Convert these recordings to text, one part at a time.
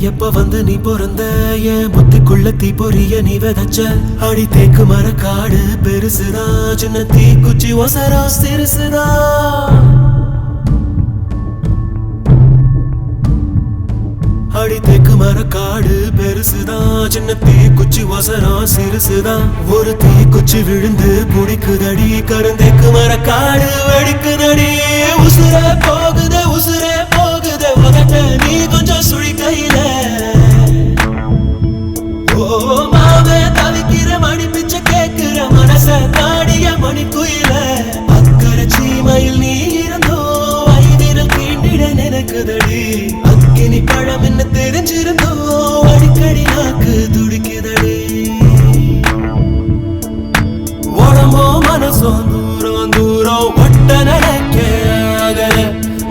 எப்ப வந்து நீ பிறந்த என் புத்திக்குள்ள தீ பொரிய நீ விதைச்ச அடி தேக்கு மர காடு பெருசுதா சின்ன தீ குச்சி ஒசரா சிறுசுதா அடி தேக்கு மர காடு பெருசுதா சின்ன தீ குச்சி ஒசரா சிறுசுதா ஒரு தீ குச்சி விழுந்து புடிக்குதடி கருந்தேக்கு மர காடு வெடிக்குதடி உசுரே போகுதே உதட்ட நீ கொஞ்சம் சுழி கையில ஓ மாவே தவிக்கிற மணி பிச்சை கேட்கிற மனச தாடிய மணி குயில அக்கறை சீமையில் நீ இருந்தோ ஐவிரல் தீண்டிட நினைக்குதடி அக்கினி பழம் என்ன தெரிஞ்சிருந்தோ அடிக்கடி நாக்கு துடிக்குதடி உடம்போ மனசோ தூரம் தூரம் ஒட்ட நடக்க அகல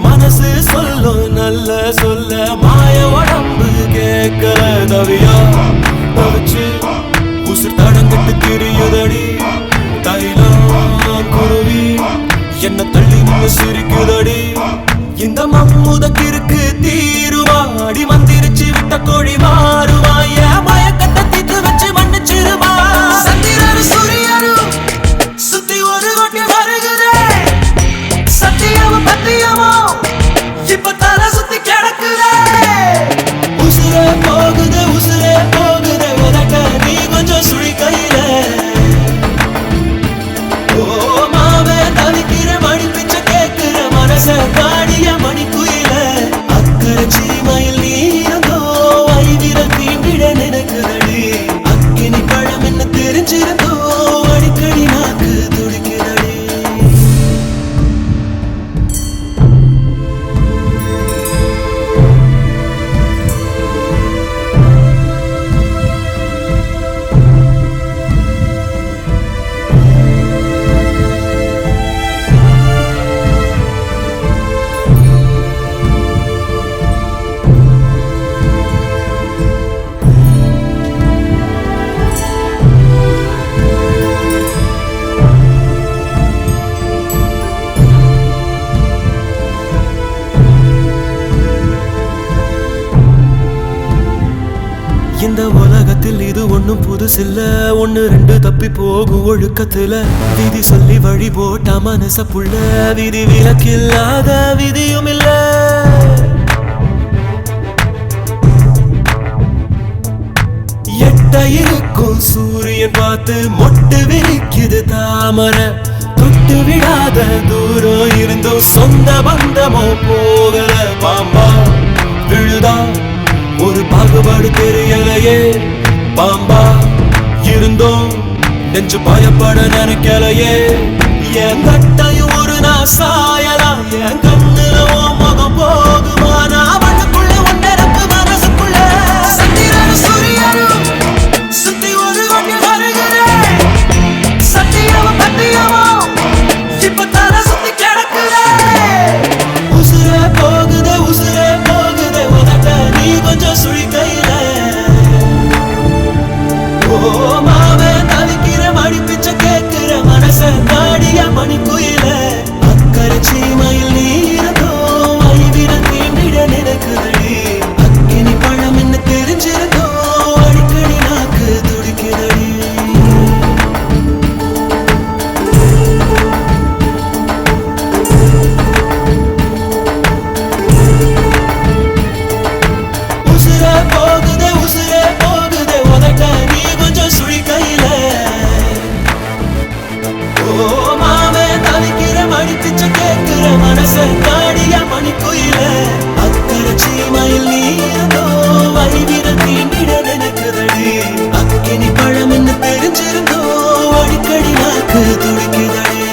மனசு சொல்லும் நல்ல சொல்ல மாய உடம்பு கேட்கல தவியா தவிச்சு உசுர் தடங்கிட்டு திரியுதடி தைலம் குருவி என்ன தள்ளி நின்று சிரிக்குதடி இந்த மம்முதக்கிருக்கு தீருவா அடி மந்திரிச்சு விட்ட கோழி மாறுவா என் மயக்கத்தை தீத்து வச்சு மன்னிச்சிருமா சந்திரனும் சூரியனும் சுத்தி ஒரு கொட்டி வருகுதே சத்தியமும் பத்தியமும் இப்ப தலை சுத்தி கிடக்குதே உசுரே போகுதே உதட்ட நீ கொஞ்சம் சுழி கையில ஓ மாவே தவிக்கிற மணி பிச்சை கேட்கிற மனச காடிய மணி குயில அக்கறை சீமையில் நீ இருந்தோ ஐவிரல் தீண்டிட நினைக்குதடி அக்கினி பழம் என்ன தெரிஞ்சிருந்தோ அடிக்கடி நாக்கு துடிக்குதடி இந்த உலகத்தில் இது ஒண்ணும் புதுசில்ல ஒண்ணு ரெண்டு தப்பி போகும் ஒழுக்கத்துல விதி சொல்லி வழி போட்டா மனச புள்ள விதி விலக்கில்லாத விதியும் இல்ல எட்ட இருக்கும் சூரியன் பார்த்து மொட்டு விரிக்குது தாமரை தொட்டு விடாத தூரம் இருந்தோம் சொந்த பந்தமோ போகல பாம்பா விழுதா ஒரு பாகுபாடு தெரியலையே பாம்பா இருந்தோம் நெஞ்சு பயப்பட நினைக்கலையே என் கட்டையும் ஒரு நான் சாயலாம் என் கண்ணுல முகம் போகுமா நான் மண்ணுக்குள்ள ஒன்றரப்பு மனசுக்குள்ள சந்திரனும் சூரியனும் சுத்தி ஒரு கொட்டி வருகிறேன் சத்தியமும் பத்தியமும் இப்ப தலை சுத்தி கிடக்குறேன் உசுரே போகுதே உதட்ட நீ கொஞ்சம் சுழி கையில ஓ மாவே தவிக்கிற மணி பிச்சை கேட்கிற மனச தாடிய மணி குயில அக்கறை சீமையில் நீ இருந்தோ ஐவிரல் தீண்டிட நினைக்குதடி அக்கினி பழம் என்ன தெரிஞ்சிருந்தோ அடிக்கடி நாக்கு துடிக்குதடி உசுரே போகுதே உதட்ட நீ கொஞ்சம் சுழி கையில ஓ மாவே தவிக்கிற மணி பிச்சை கேட்கிற மனச தாடிய மணி குயில அக்கறை சீமையில் நீ இருந்தோ ஐவிரல் தீண்டிட நினைக்குதடி அக்கினி பழம் என்ன தெரிஞ்சிருந்தோ அடிக்கடி நாக்கு துடிக்குதடி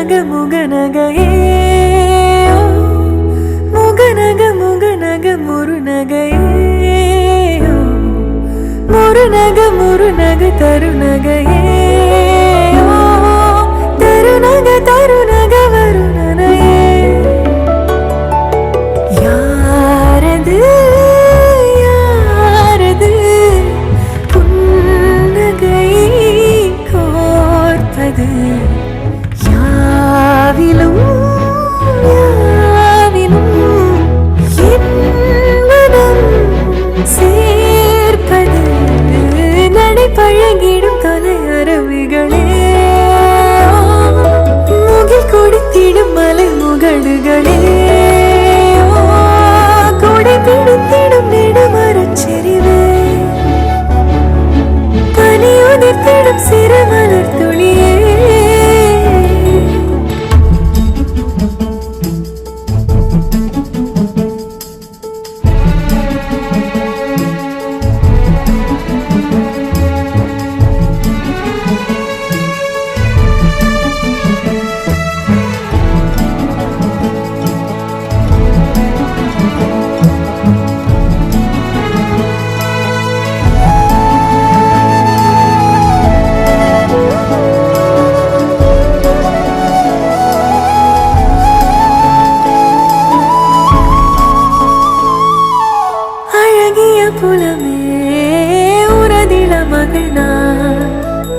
முகநகையே முருநகையே முருநக தருநகையே தருநக வருணனையே யாரது யாரது புன்னகை கோர்ப்பது யாவிலும் சேர்ப்பது நடைபழகிடும் தொலை அரவிகளே முகில் குடித்திடும் மலை முகடுகளே கொடை பிடித்திடும் நெடுமரச்செறிவே பனி உதிர்த்திடும் சிறு மலர் துளியே புலமே உரதில மகிழ்நா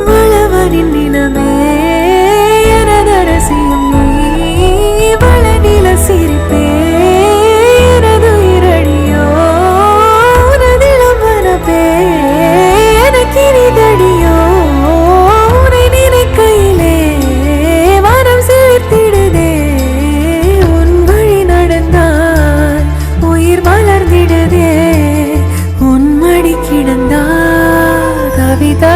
வளவனின் நிலமே எனதரசியும் நீ வளநில சிரிப்பே எனது இரடியோ உனதிலம் வனப்பே எனக்கிரிதடியோ உனை நினைக்கையிலே மனம் சேர்த்திடுதே உன் வழி நடந்தால் உயிர் மலர்ந்திடுதே கிடந்தா கவிதா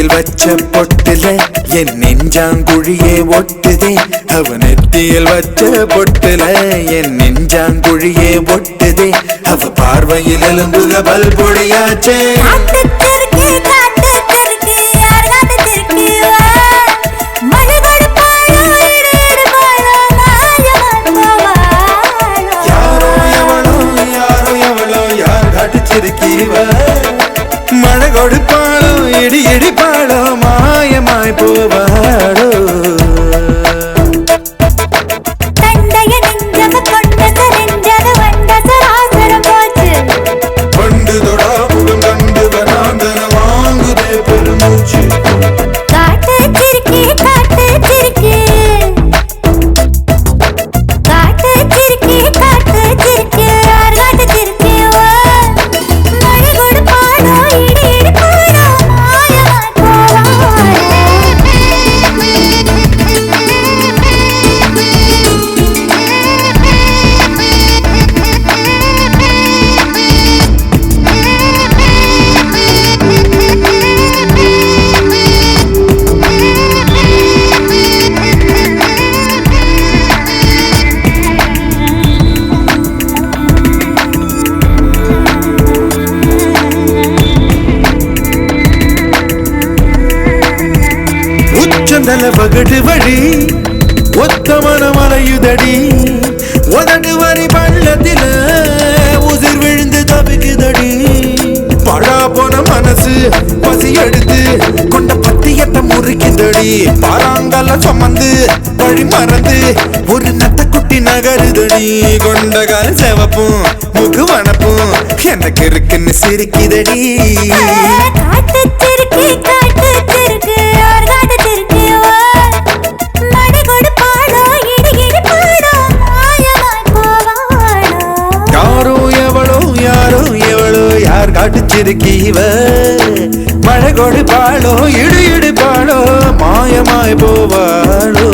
நெத்தியில் வச்ச பொட்டுல என் நெஞ்சாங்குழியே ஒட்டுதே. அவ நெத்தியில் வச்ச பொட்டுல என் நெஞ்சாங்குழியே ஒட்டுதே. அவ பார்வையில் எலும்புக பல் பொடியாச்சே. மழை கொடுப்பாளோ இடி இடிப்பாளோ மாயமாய் போவாளோ. பண்டு தொடாமுகம் கண்டு வராந்தன வாங்குதே பெருமூச்சு. பகடு வழி ஒத்த மனமலையுதடி. உதடு வரி பள்ளத்தில உதிர் விழுந்து தவிக்குதடி. பழா போன மனசு பசி எடுத்து கொண்ட பத்தியத்தை முறிக்குதடி. பாறாங்கல்ல சுமந்து வழி மறந்து ஒரு நத்த குட்டி நகருதடி. கொண்ட கால செவப்பும் முகு வனப்பும் எனக்கு இருக்குன்னு சிரிக்குதடி. காட்டுச்சிருக்கீவ மழை கொடுப்பாளோ இடி இடிப்பாளோ மாயமாய் போவாளோ.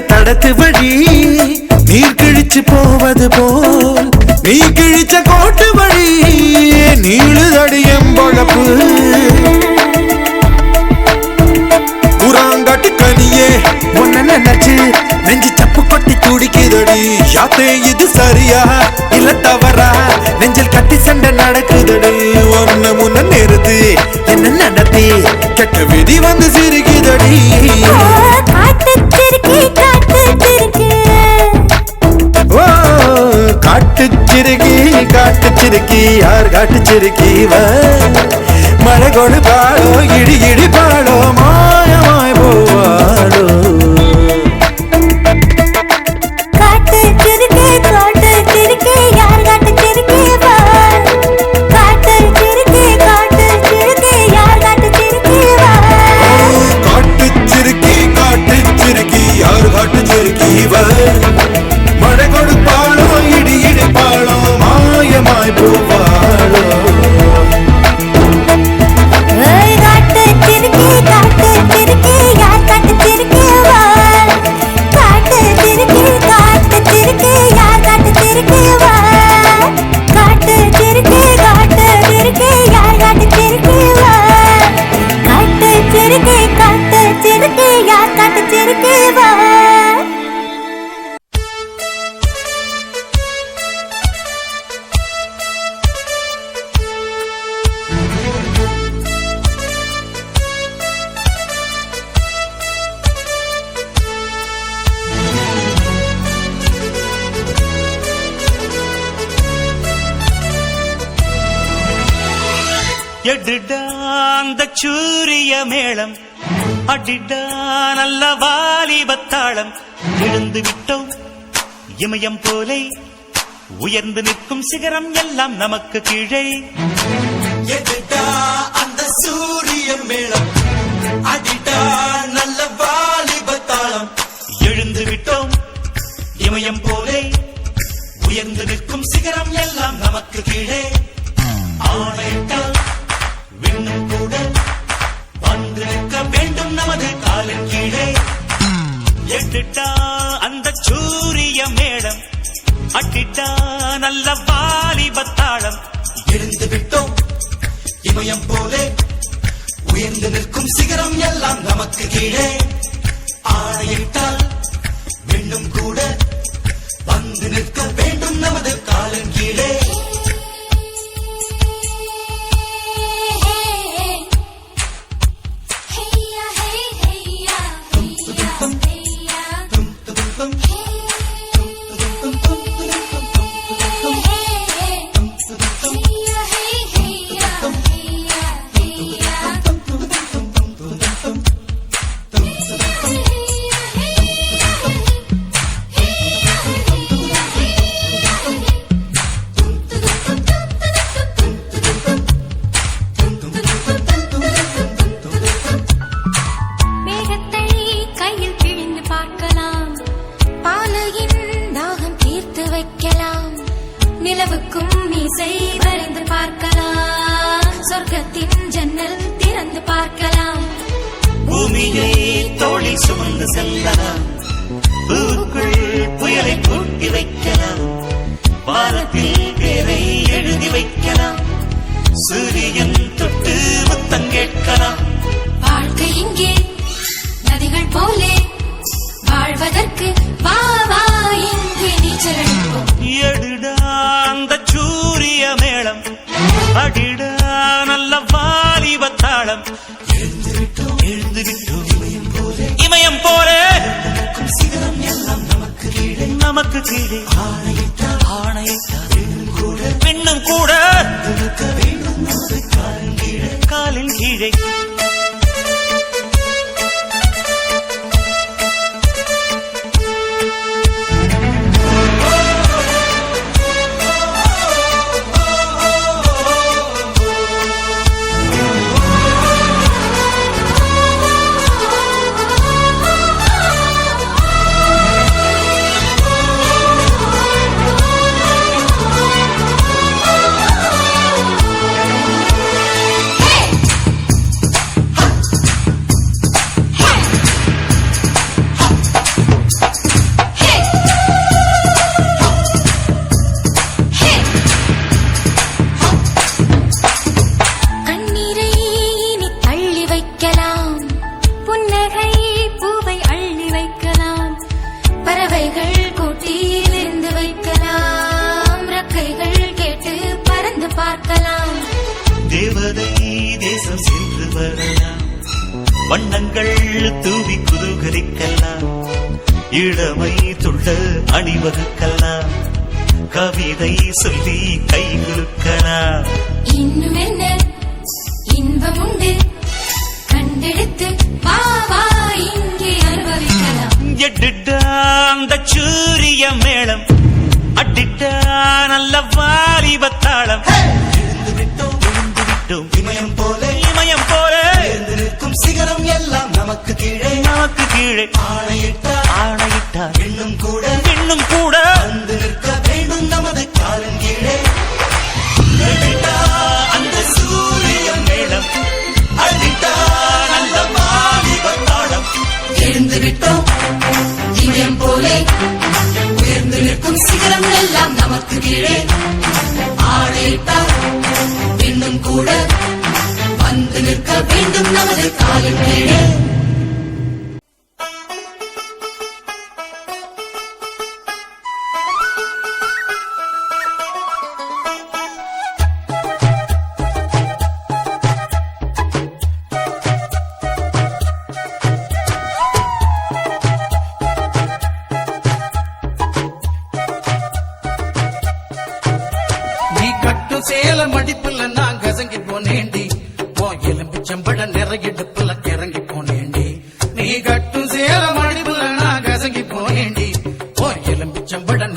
தடத்து வழி நீர் கிழிச்சு போவது போல் நீ கிழிச்ச கோட்டு வழி நீளுதடியம் பொழப்பு. புறாங்காட்டு கனியே உன்ன நினைச்சு நெஞ்சு சப்பு கொட்டி துடிக்குதடி. யாத்தே இது சரியா இல்ல தவறா நெஞ்சில் கட்டி சண்டை நடக்குதடி. ஒன்ன முன்ன நிறுத்து என்ன நடத்தி கெட்ட விதி வந்து சிரிக்குதடி. காட்டுச்சிருக்கி யார் காட்டுச்சிருக்கீவ மழை கொடுப்பாளோ இடி இடிப்பாளோ மாயமாய் போவாளோ. காட்டுச்சிருக்கி யார் காட்டுச்சிருக்கீவ மழை கொடுப்பாளோ இடி இடிப்பாளோ மாயமாய் போவாளோ. எடுடா அந்த சூரிய மேளம் அடிடா நல்ல வாலிபத்தாளம். எழுந்து விட்டோம் இமயம் போலே உயர்ந்து நிற்கும் சிகரம் எல்லாம் நமக்கு கீழே. எதிட்டா அந்த சூரிய மேளம், அடிட்டா நல்ல வாலிபத்தாளம். எழுந்து விட்டோம் இமயம் போலே உயர்ந்து நிற்கும் சிகரம் எல்லாம் நமக்கு கீழே. ஆணையிட்டால் விண்ணும் கூட வந்து நிற்க வேண்டும் நமது காலின் கீழே. எட்டுட்டா அந்த சூரிய மேடம், அட்டிட்டா நல்ல வாலிபத்தாளம். எழுந்து விட்டோம் இமயம் போலே உயர்ந்து நிற்கும் சிகரம் எல்லாம் நமக்கு கீழே. ஆணையிட்டால் விண்ணும் கூட வந்து நிற்க வேண்டும் நமது காலின் கீழே. நிலவுக்கும் மீசை வரைந்து பார்க்கலாம், சொர்க்கத்தின் ஜன்னல் திறந்து பார்க்கலாம். பூமியை தோளில் சுமந்து செல்லலாம், பூவுக்குள் புயலை கூட்டி வைக்கலாம், வானத்தில் பேரை எழுதி வைக்கலாம், சூரியன் தொட்டு முத்தம் கேட்கலாம். வாழ்க்கை இங்கே நதிகள் போலே வாழ்வதற்கு வா வா இங்கே நீச்சல் அடிப்போம். எடுடா அந்த சூரிய மேளம், அடிடா நல்ல வாலிபத்தாளம். எழுந்து விட்டோம் இமயம் போலே சிகரம் எல்லாம் நமக்கு கீழே. நமக்கு கீழே. ஆணையிட்டா பெண்ணும் கூட வேண்டும் நமது காலின் கீழே. காலின் கீழே. தேவதை தேசம் சென்று வரலாம், வண்ணங்கள் தூவி குதூகலிக்கலாம், இளமை துள்ள அணிவகுக்கலாம், கவிதை சொல்லி கை குலுக்கலாம். இன்னும் என்ன இன்பம் உண்டு கண்டெடுத்து வா வா இங்கே அனுபவிக்கலாம். எட்டுட்டா அந்த சூரிய மேளம், அட்டிட்டா நல்ல வாலிபத்தாளம். எழுந்து விட்டோம் இமயம் போலே எழுந்து நிற்கும் சிகரம் எல்லாம் நமக்கு கீழே. நமக்கு கீழே. ஆணையிட்டா இன்னும் கூட வந்து நிற்க வேண்டும் நமது காலின் கீழே. எட்டிட்டா அந்த சூரிய மேளம், அடிட்டா நல்ல வாலிபத்தாளம். எழுந்து விட்டோம் இமயம் போலே உயர்ந்து நிற்கும் சிகரம் எல்லாம் நமக்கு கீழே. ஆணையிட்டா இன்னும் கூட வந்து நிற்க வேண்டும் நமது காலின் கீழே. சேல மடிப்புல நான் கசங்கி போனேண்டி, உன் எலும்பிச்சம்பட நிறையிடுப்புல கிறங்கி போனேண்டி. நீ கட்டும் சேல மடிப்புல நான் கசங்கி போனேண்டி, உன் எலும்பிச்சம்பட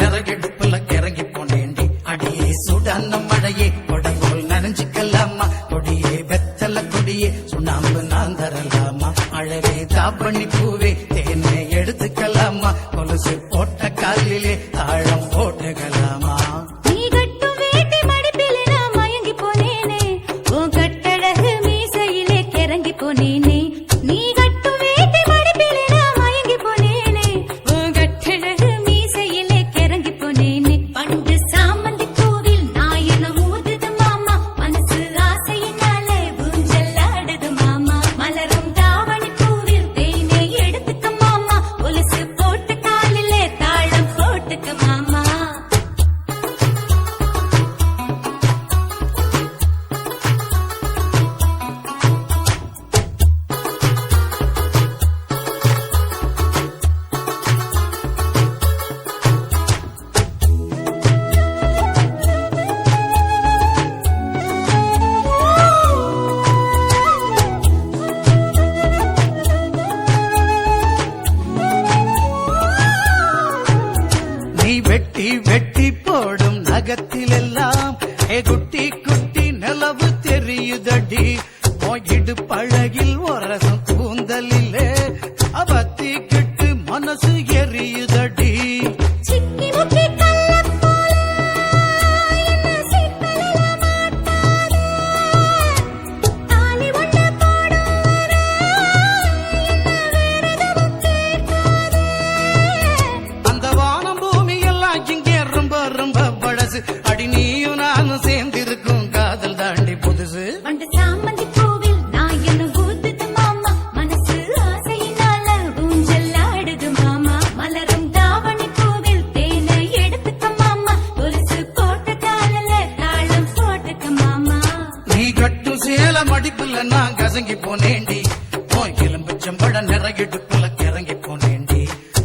தாவணி பூவே தேனை எடுத்துக்கலாமா கொலுசு போட்ட காலிலே தாழம் போட்டுக்கலாமா நீ கட்டும் வேட்டி மடிப்பிலே நான் மயங்கி போனேனே உன் கட்டழகு மீசையிலே கிறங்கி போனேனே நீ கட்டும் வேட்டி மடிப்பிலே நான் மயங்கி போனேனே உன் கட்டழகு மீசையிலே கிறங்கி போனேனே பண்டு சாமந்தி பூவில் நாயன ஊதுது மாமா மனசு ஆசையினாலே ஊஞ்சல் ஆடுது மாமா மலரும் தாவணி பூவில் தேனை எடுத்துக்க மாமா கொலுசு போட்டு காலிலே தாளம் போட்டுக்க மாமா நீ வெட்டி வெட்டி போடும் நகத்திலெல்லாம் குட்டி குட்டி நிலவு தெரியுதடி போயிடு பழகில் ஒரசம் கூந்தலிலே அவத்தி கிட்டு மனசு எரியுதடி சிக்கி முக்கி கள்ளப் போல என்ன சிப்பலில மாட்டாதே தாலி ஒண்ணு போடும் வரை என்ன வேறெதுவும் கேட்காதே அந்த வானம் பூமி எல்லாம் இங்கே ரொம்ப ரொம்ப பழசு அடி நீயும் நானும் சேர்ந்திருக்கும் காதல் தாண்டி புதுசு பண்டு சாமந்தி பூவில் நாயன ஊதுது மாமா மனசு ஆசையினால ஊஞ்சல் ஆடுது மாமா மலரும் தாவணி பூவில் தேனை எடுத்துக்க மாமா கொலுசு போட்ட காலில தாளம் போட்டுக்க மாமா நீ கட்டும் சேல மடிப்புல நான் கசங்கி போனேண்டி போய் எலும்பச்சம்பட நிறையிடுப்புல கிறங்கி போனேண்டி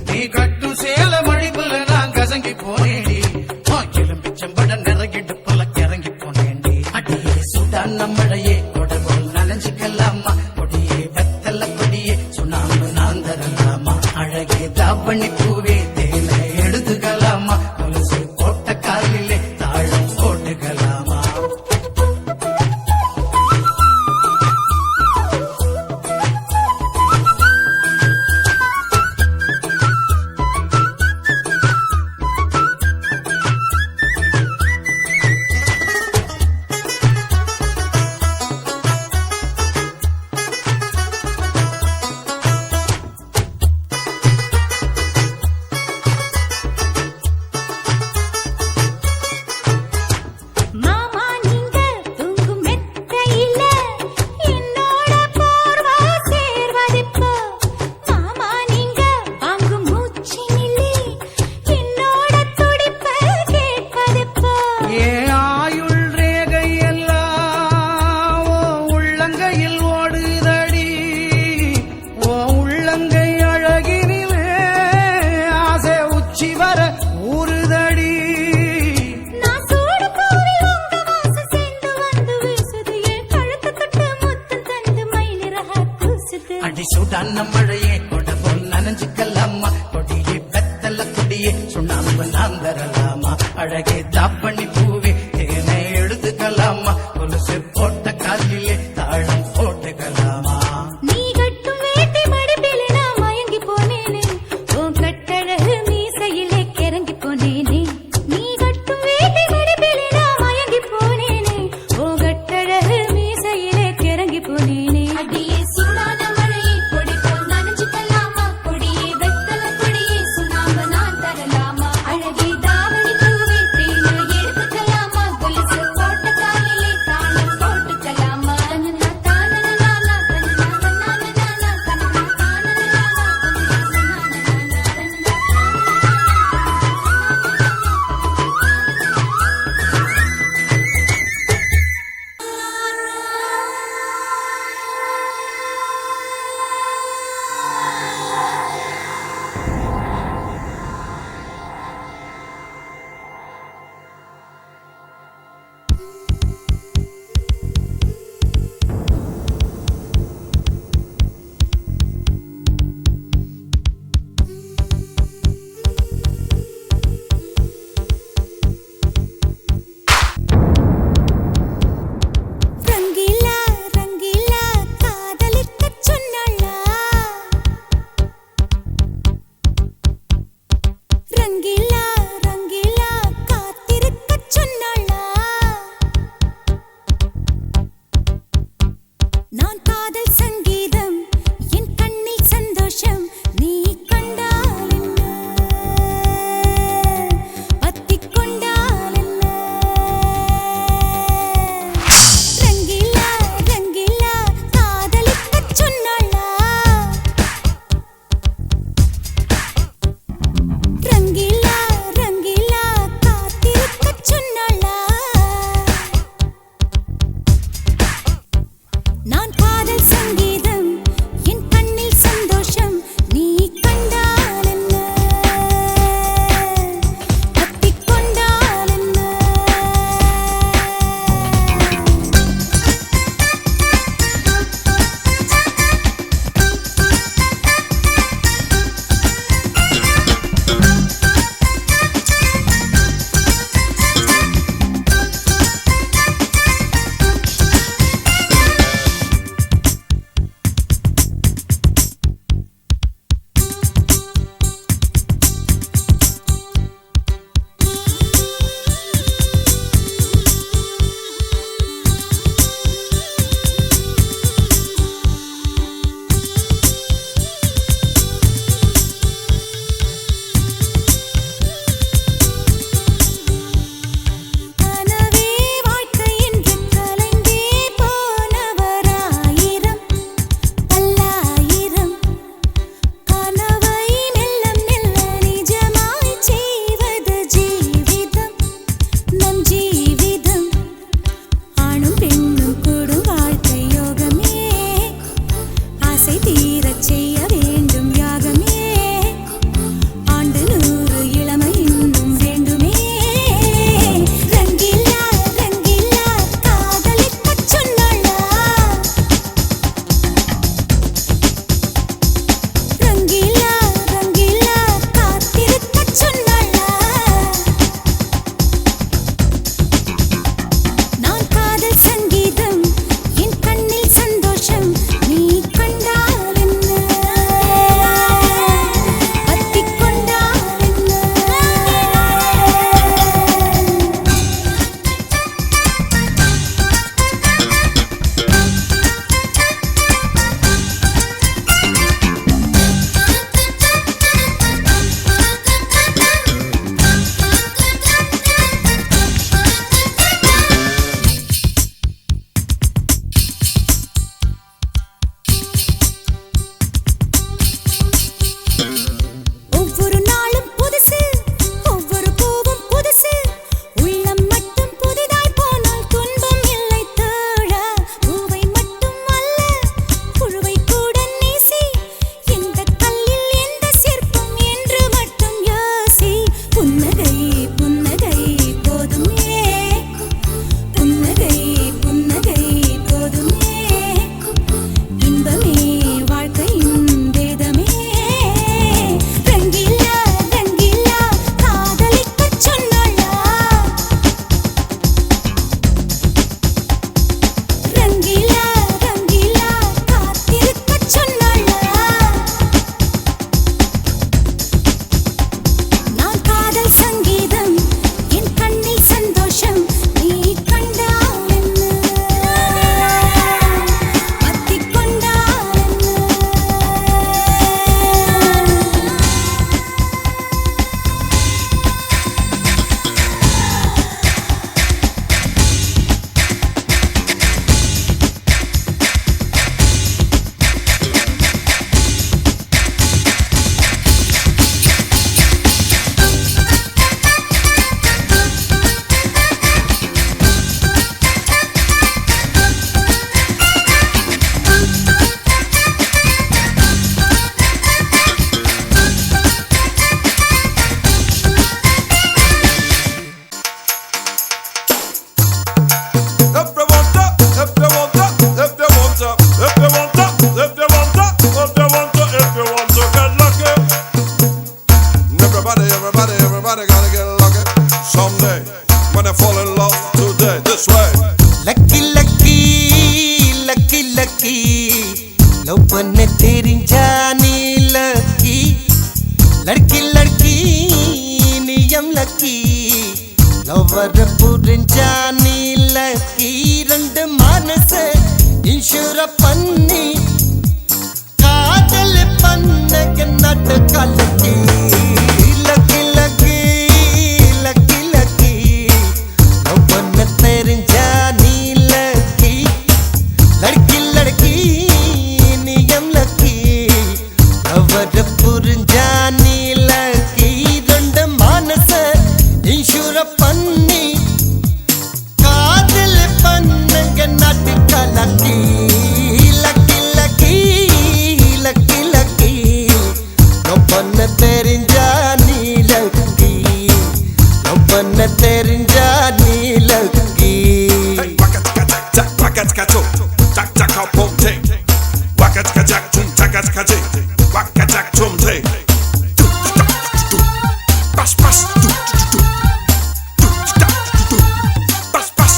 நீ கட்டும் சேல மடிப்புல நான் கசங்கி போனேண்டி போய் எலும்பச்சம்பட நிறையிடுப்புல கிறங்கி போனேண்டி அடியே சுடான் நம்மளையே கொடகோல் நனைஞ்சுக்கலாமா கொடியே வெத்தல கொடியே சுண்ணாம்பு நான் தரலாமா அழகே தாவணி பூவே தேனை எடுத்துக்கலாமா கொலுசு போட்ட காலிலே தாழம் போட்டுக்கலாமா மாமா நீங்க தூங்கும் மெத்தையில என்னோட போர்வை சேர்வதெப்போ மாமா நீங்க வாங்கும் மூச்சினிலே என்னோட துடிப்பு கேட்பதெப்போ ஏ ஆயுள் ரேகை எல்லாம் ஓ உள்ளங்கையில் ஓடுதடி ஓ உள்ளங்கை அழகினிலே ஆசை உச்சி வர ஊறுதடி நான் சூடு பூவில் உங்க வாசம் சேர்ந்து வந்து வீசுது என் கழுத்து தொட்டு முத்தம் தந்து மயிலிறக கூசுது அடி சுடான மழையே கொடபோல் நனைஞ்சுக்கலாமா கொடியே வெத்தல கொடியே சுண்ணாம்பு நான் தரலாமா அழகே தாப்பண்ணி பூவே தேனை எடுத்துக்கலாமா கொலுசு போட்ட காலிலே தாழம் போட்டுக்கலாமா நீ கட்டும் வேட்டி மடிப்பிலே நான் மயங்கி போனேனே உன் கட்டழகு மீசையிலே கிறங்கி போனேனே நீ கட்டும் வேட்டி மடிப்பிலே நான் மயங்கி போனேனே உன் கட்டழகு மீசையிலே கிறங்கி போனேனே அடியே சூடான மழையே கொடி போல் நனைஞ்சுக்கலாமா கொடியே வெத்தல கொடியே சுண்ணாம்பு நான் தரலாமா அழகே தாவணி பூவே தேனை எடுத்துக்க when I fall in love today. This way. Lucky lucky lucky lucky love பண்ண தெரிஞ்சா நீ லக்கி லட்கி லட்கி நீயம் லக்கி லவ்வர புரிஞ்சா நீ லக்கி ரெண்டு மனச இன்சூர பண்ணி காதல் பண்ண நட்டு கலக்கி lucky lucky lucky lucky love பண்ண தெரிஞ்சா நீ லக்கி லட்கி லட்கி நீயம் லக்கி லவ்வர புரிஞ்சா நீ லக்கி ரெண்டு மனச இன்சூர பண்ணி காதல் பண்ணுங்க நாட்டு கலக்கி lucky lucky lucky lucky love பண்ண தெரிஞ்சா நீ லக்கி லவ் பண்ண தெரிஞ்சா நீ lucky Hey, waka chaka chak chak, waka chaka chok, chak chak how pom ting. Waka chaka chak chum chaka chaka ching, waka chak chum ting. Bas bas, bas bas.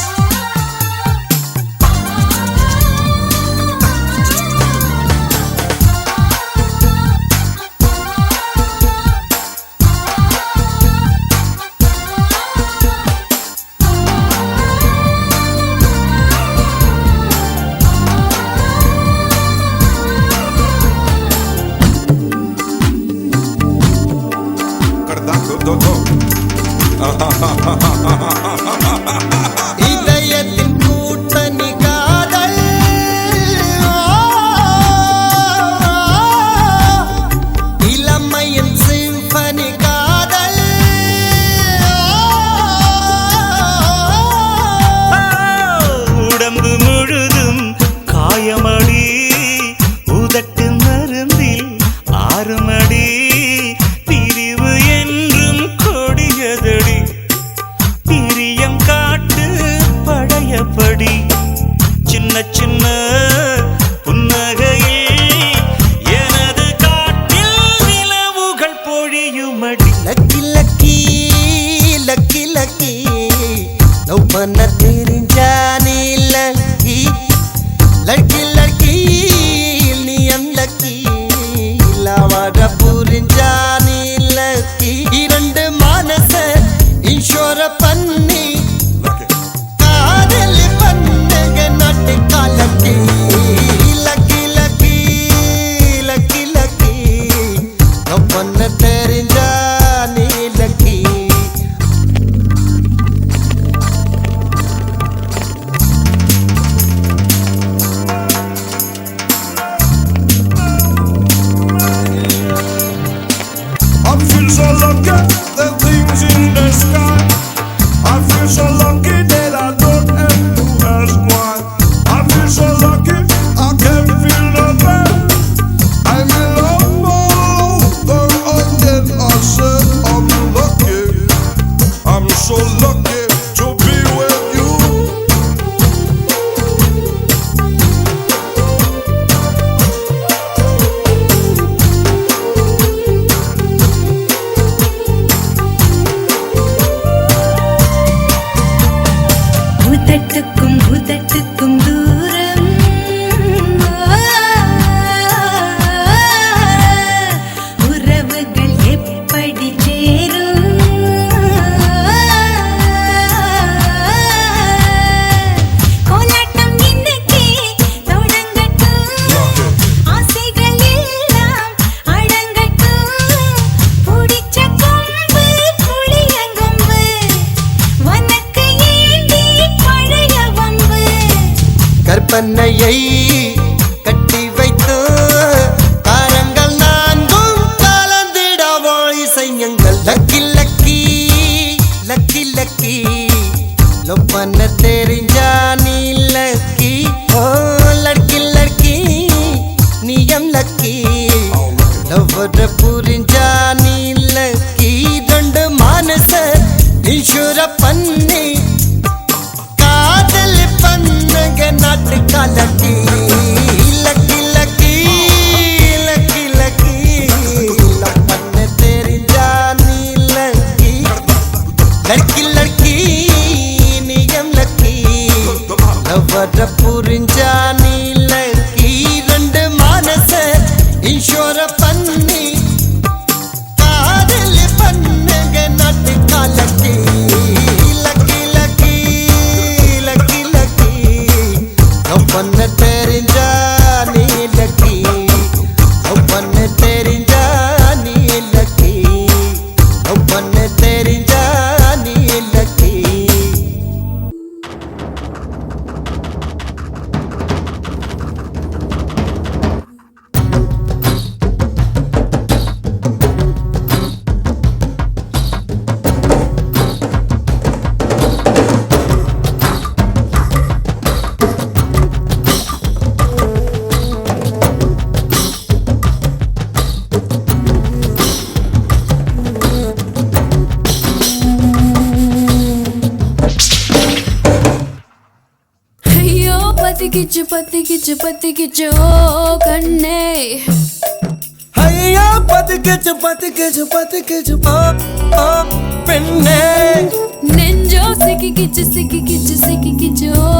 இதயத்தின் கூட்டணி காதல் இளமையின் symphony காதல் உடம்பு முழுதும் காயமடி உதட்டு மருந்தில் ஆறுமடி பிரிவு என்றும் கொடியதடி பிரியம் காட்டு படையபடி சின்ன சின்ன புன்னகையில் எனது காட்டில் நிலவுகள் பொழியுமடி lucky lucky lucky lucky love பண்ண தெரிஞ்சா நீ லக்கி லக்கி லக்கி நீயம் லக்கி லவர புரிஞ்சா நீ லக்கி இரண்டு மனச இன்சூர பண்ணி காதல் பண்ணுங்க நாட்டு கலக்கி lucky lucky lucky lucky love பண்ண தெரிஞ்சா நீ lucky I feel so lucky, the things in the sky. I feel so lucky that I don't have to ask why. I feel so lucky, I can feel the pain. I'm in love more than again. I said I'm lucky. I'm so lucky to be with you. உதட்டுக்கும் உதட்டுக்கும் தூரம் உறவுகள் எப்படி சேரும் கோலாட்டம் இன்னைக்கு தொடங்கட்டும் ஆசைகள் எல்லாம் அடங்கட்டும் பிடிச்ச கொம்பு புளியங்கொம்பு உனக்கு ஏண்டி பழைய வம்பு கற்பனையை கட்டி வைத்து தாரங்கள் நான்கும் கலந்திடவோ இசையங்கள் lucky lucky lucky lucky love பண்ண தெரிஞ்சா நீ லக்கி ஓ லட்கி லட்கி நீயம் லக்கி லவ்வர புரிஞ்சா நீ லக்கி ரெண்டு மனச இன்சூர பண்ணி காதல் பண்ணுங்க நாட்டு கலக்கி lucky lucky lucky lucky love பண்ண தெரிஞ்சா நீ லக்கி லட்கி லட்கி வர புரிஞ்சா நீலக்கி ரெண்டு மனச இன்ஷோர பண்ணி காதல் பண்ணுங்க நாட்டு காலக்கி lucky lucky lucky lucky love பண்ண தெரிஞ்சா நீலக்கி லவ் பண்ண தெரிஞ்சா நீலக்கி லவ் பண்ண தெரிஞ்சா நீலக்கி ஐயோ பத்திக்கிச்சு பத்திக்கிச்சு பத்திக்கிச்சு ஓ கண்ணே ஐயா பத்துக்கிச்சு பத்துக்கிச்சு பத்துக்கிச்சு ஓ பெண்ணே நெஞ்சோ சிக்கிக்கிச்சு சிக்கிக்கிச்சு சிக்கிக்கிச்சு ஓ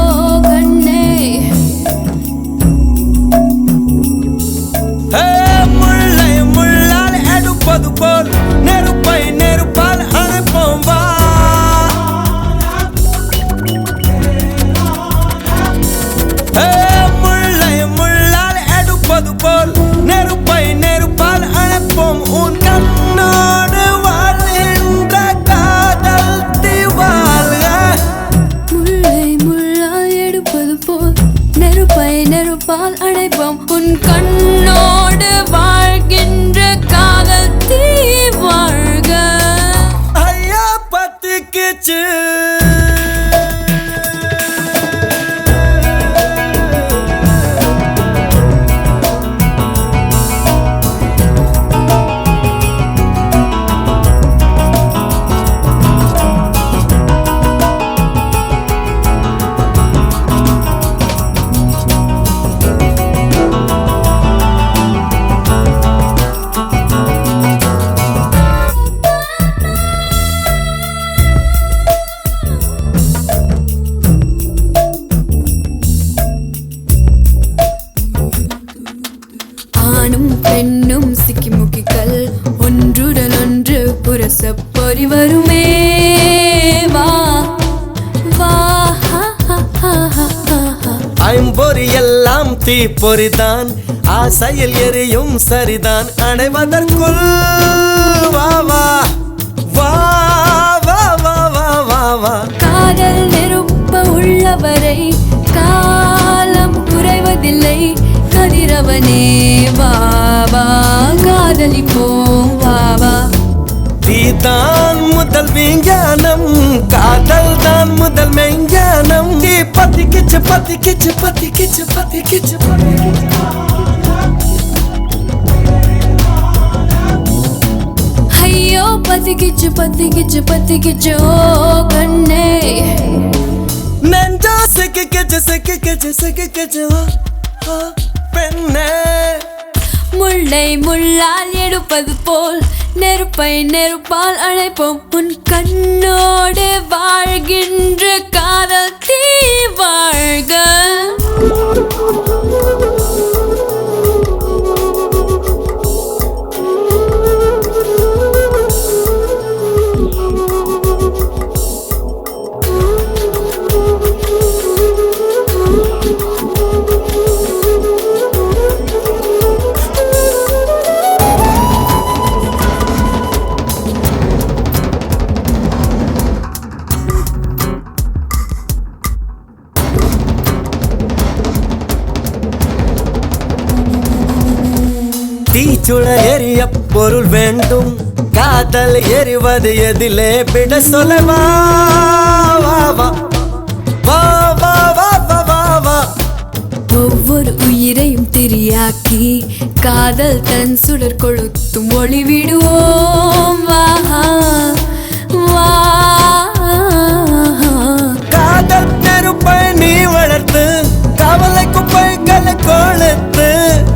கண்ணே முல்லை முள்ளால் எடுப்பது போல் நெருப்பை நெருப்பால் அணைப்போம் வா முல்லை முள்ளால் எடுப்பது போல் நெருப்பை நெருப்பால் அணைப்போம் உன் கண்ணோடு வாழ்கின்ற காதல் திவால்க முல்லை முள்ளால் எடுப்பது போல் நெருப்பை நெருப்பால் அணைப்போம் உன் கண்ணோடு வாழ்கின்ற காதல் தீ வாழ்க ஐயா பத்திக்கிச்சு ஆணும் பெண்ணும் சிக்கிமுக்கிகள் ஒன்றுடன் ஒன்று புரச பொறி வருமே வா வா ஹா, ஹா, ஹா, ஹா, ஹா. ஐம்பொறி எல்லாம் தீப்பொறிதான் ஆசையில் எரியும் சரிதான் அடைவதற்குள் வா வா வா வா வா வா வா வா காதல் நெருப்ப உள்ளவரை காலம் குறைவதில்லை கதிரவனே வா வா காதலிப்போம் வா வா தீதான் முதல் விஞ்ஞானம் காதல் தான் முதல் மெஞ்ஞானம் தீ பத்திக்கிச்சு பத்திக்கிச்சு பத்திக்கிச்சு பத்திக்கிச்சு ஐயோ பத்திக்கிச்சு பத்திக்கிச்சு பத்திக்கிச்சு ஓ கண்ணே நெஞ்சா சிக்கிக்கிச்சு சிக்கிக்கிச்சு சிக்கிக்கிச்சு பெண்ணே முல்லை முள்ளால் எடுப்பது போல் நெருப்பை நெருப்பால் அணைப்போம் உன் கண்ணோடு வாழ்கின்ற காதல் தீ வாழ்க தீச்சுழல் எரிய பொருள் வேண்டும் காதல் எரிவது எதிலே விட சொல்லவா வா வா வா வா வா வா வா வா ஒவ்வொரு உயிரையும் திரியாக்கி காதல் தன் சுடர் கொளுத்தும் ஒளி விடுவோம் வா வா காதல் நெருப்பை நீ வளர்த்து கவலை குப்பைகளை கொளுத்து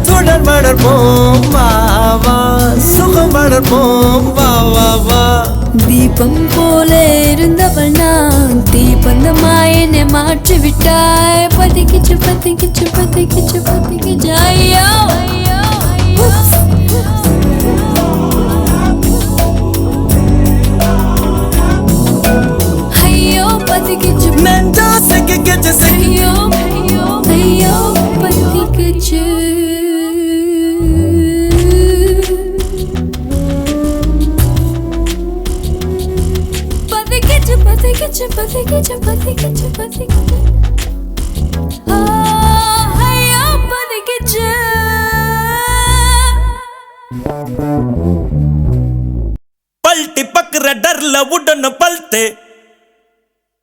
சுடர் வளர்ப்போம் வா வா சுகம் வளர்ப்போம் வா வா வா தீபம் போல இருந்தவள் நான் தீபந்தமாய் என்னை மாற்றி விட்டாய் பத்திக்கிச்சு பத்திக்கிச்சு பத்திக்கிச்சு பத்திக்கிச்சு ஐயோ ஐயோ பத்திக்கிச்சு நெஞ்சா சிக்கிக்கிச்சு ஐயோ ஐயோ ஐயோ பத்திக்கிச்சு பத்திக்கிச்சு பத்திக்கிச்சு பத்திக்கிச்சு பத்திக்கிச்சு பத்திக்கிச்சு ஐயோ பத்திக்கிச்சு பல்ட்டி பக்குற டர்ல உடன பல்த்தே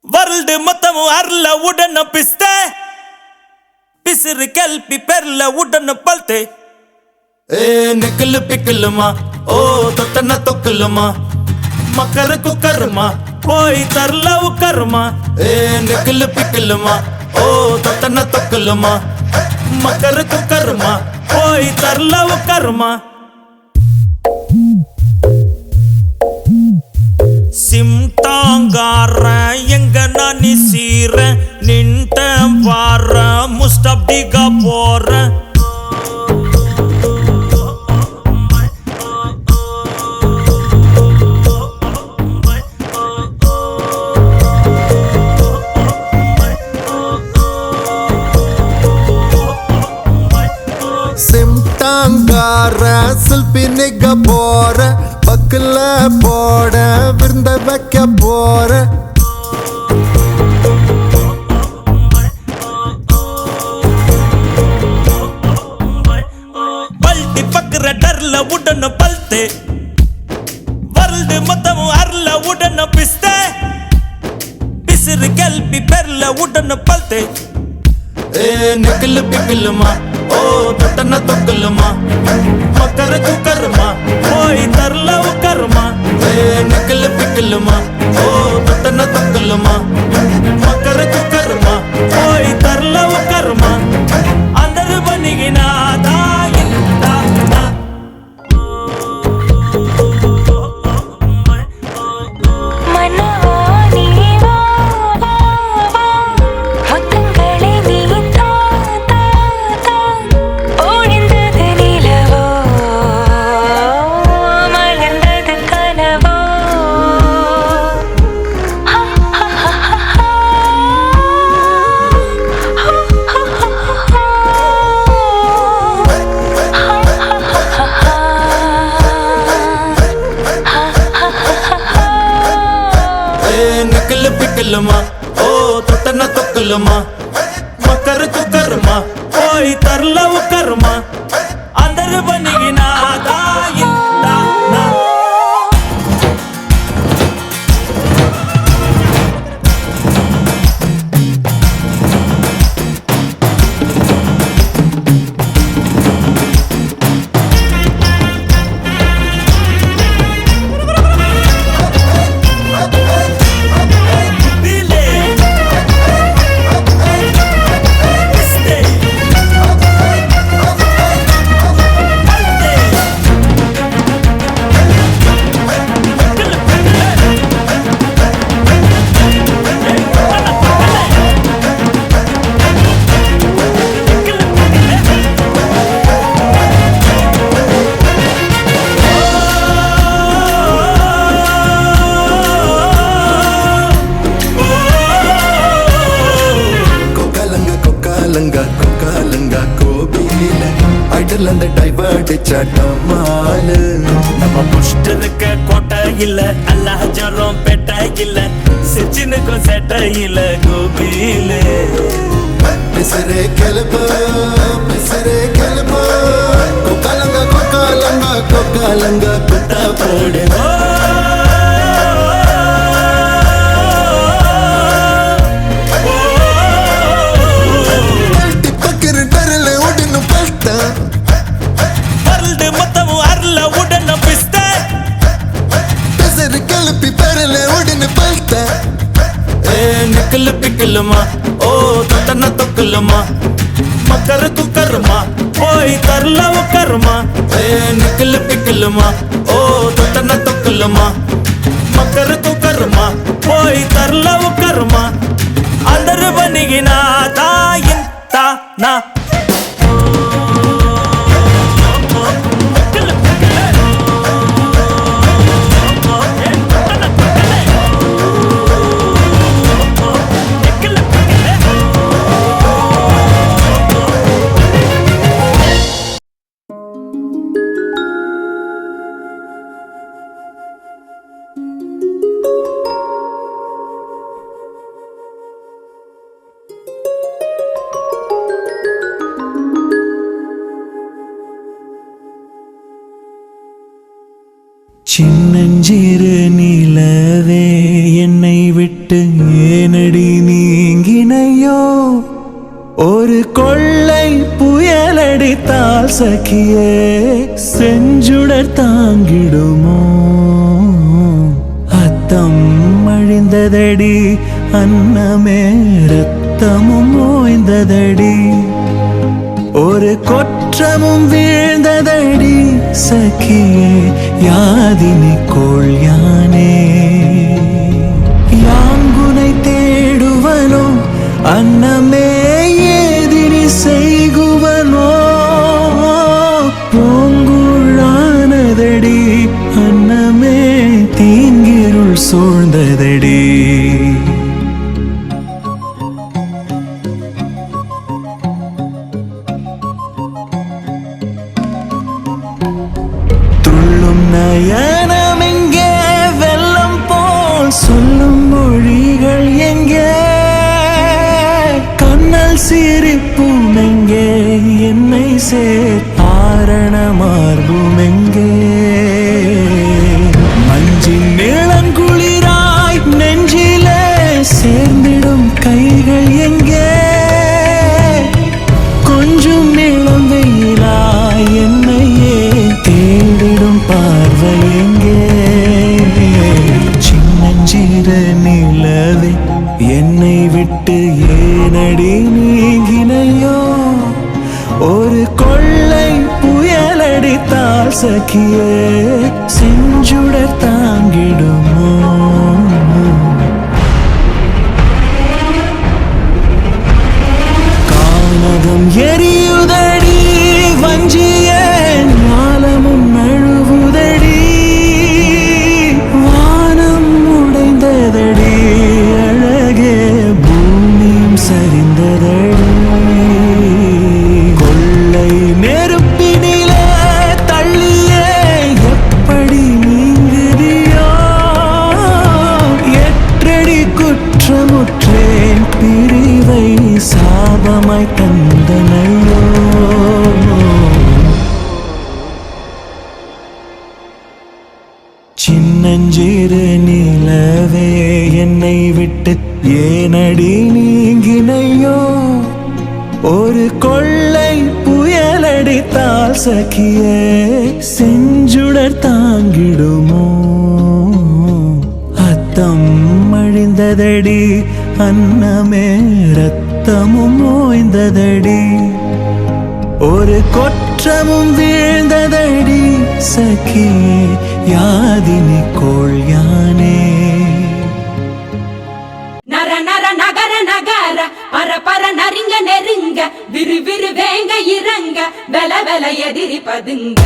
ವರ್ಲ್ಡ್ ಮೊತ್ತಮು ಅರ್ಲ ಉಡನ ಪಿಸ್ತೆ ಪಿಸಿರು ಕೆಲ್ಪಿ ಪೆರ್ಲ ಉಡನ ಪಲ್ತೆ ಏ ನಿಕ್ಕಲು ಪಿಕ್ಕಲುಮ ಓ ತೊಟ್ಟನ ತೊಕ್ಕಲುಮ ಮಕರ ಕುಕ್ಕರ್ಮ ಹೋಯ್ ತರ್ಲವು ಕರ್ಮ ಏ ನಿಕ್ಕಲು ಪಿಕ್ಕಲುಮ ಓ ತೊಟ್ಟನ ತೊಕ್ಕಲುಮ ಮಕರ ಕುಕ್ಕರ್ಮ ಹೋಯ್ ತರ್ಲವು ಕರ್ಮ சிம்டாங்கார எங்க நானி சீர நின்ட்ட வார முஸ்டப்டிகா போற சிம்டாங்கார செல்ஃபி நிக்க போற பக்கல போட விருந்த வைக்க போற பல்ட்டி பக்குற டர்ல உடன பல்த்தே ವರ್ಲ್ಡ್ ಮೊತ್ತಮು ಅರ್ಲ ಉಡನ ಪಿಸ್ತೆ ಪಿಸಿರು ಕೆಲ್ಪಿ ಪೆರ್ಲ ಉಡನ ಪಲ್ತೆ ಏ ನಿಕ್ಕಲು ಪಿಕ್ಕಲುಮ ಓ ತೊಟ್ಟನ ತೊಕ್ಕಲುಮ ಮಕರ ಕುಕ್ಕರ್ಮ ಹೋಯ್ ತರ್ಲವು ಕರ್ಮ ಏ ನಿಕ್ಕಲು ಪಿಕ್ಕಲುಮ ಓ ತೊಟ್ಟನ ತೊಕ್ಕಲುಮ ಮಕರ ಕುಕ್ಕರ್ಮ ಹೋಯ್ ತರ್ಲವು ಕರ್ಮ అందరు బనిగిన దాయింత నిక్కలు పిక్కలుమ ఓ తొట్టన తొక్కలుమ మకర కుక్కర్మ పోయి తర్లవు కర్మ అందరు బనిగిన దాయింత கோபியில ஐடல் அந்த டைவர்ட் சட்டமால நம்ம புஷ்டருக்கு கோட்டை இல்ல அல்லாஹ் ஜரம் பெட்ட இல்ல சிச்சினுக்கும் செட்ட இல்ல கோபியில பிசரே கெலுப்பு கொக்காலங்க குட்டா போடு ವರ್ಲ್ಡ್ ಮೊತ್ತಮು ಅರ್ಲ ಉಡನ ಪಿಸ್ತೆ பிசரு கெலுப்பி பெரல உடனே பல்த்த ಏ ನಿಕ್ಕಲು ಪಿಕ್ಕಲುಮ ಓ ತೊಟ್ಟನ ತೊಕ್ಕಲುಮ ಮಕರ ಕುಕ್ಕರ್ಮ ಹೋಯ್ ತರ್ಲವು ಕರ್ಮ ಏ ನಿಕ್ಕಲು ಪಿಕ್ಕಲುಮ ಓ ತೊಟ್ಟನ ತೊಕ್ಕಲುಮ ಮಕರ ಕುಕ್ಕರ್ಮ ಹೋಯ್ ತರ್ಲವು ಕರ್ಮ అందరు బనిగిన దాయి சின்னஞ்சிறு நிலவே என்னை விட்டு ஏனடி நீங்கினையோ ஒரு கொள்ளை புயலடித்தால் சகியே செஞ்சுடர் தாங்கிடுமோ அத்தம் அழிந்ததடி அன்னமே ரத்தமும் ஓய்ந்ததடி ஒரு கொற்றமும் வீழ்ந்ததடி சகியே யாதினி கோள் யானே யாங்குனை தேடுவனோ அன்னமே ஏதினி செய்குவனோ பூங்குழானதடி அன்னமே தீங்கிருள் சூழ்ந்ததடி துள்ளும் நயனம் எங்கே வெள்ளம் போல் சொல்லும் மொழிகள் எங்கே கண்ணல் சிரிப்பும் எங்கே என்னை ஆரண மார்பும் எங்கே மஞ்சின் நிலங்குளிராய் நெஞ்சிலே சேர்ந்திடும் கைகள் எங்கே கொஞ்சம் நிலம் வெயிலாய் என்னையே தேடிடும் பார்வை எங்கே சின்னஞ்சிறு நிலவே என்னை விட்டு ஏனடி நீங்கினையோ ஒரு கொள்ளை புயலடித்தால் சகியே செஞ்சுடர் தாங்கிடுமோ கானகம் எரியுதடி வஞ்சிய ஞாலமும் நழுவுதடி வானம் உடைந்ததடி அழகே பூமியும் சரிந்ததடி கொள்ளை நெருப்பினிலே தள்ளியே எப்படி நீங்குதியோ எற்றடி குற்றமுற்றேன் பிரிவை சாபமாய் தந்தனையோ சின்னஞ்சிறு நிலவே என்னை விட்டு ஏனடி நீங்கினையோ ஒரு கொள்ளை புயலடித்தால் சகியே செஞ்சுடர் தாங்கிடுமோ அத்தம் அழிந்ததடி அன்னமே ரத்தமும் ஓய்ந்ததடி ஒரு கொற்றமும் வீழ்ந்ததடி சகியே யாதினி கோள் யானே நர நர நகர நகர பர பர நரிங்க நெருங்க விறு விறு வேங்க இறங்க வெல வெல எதிரி பதுங்க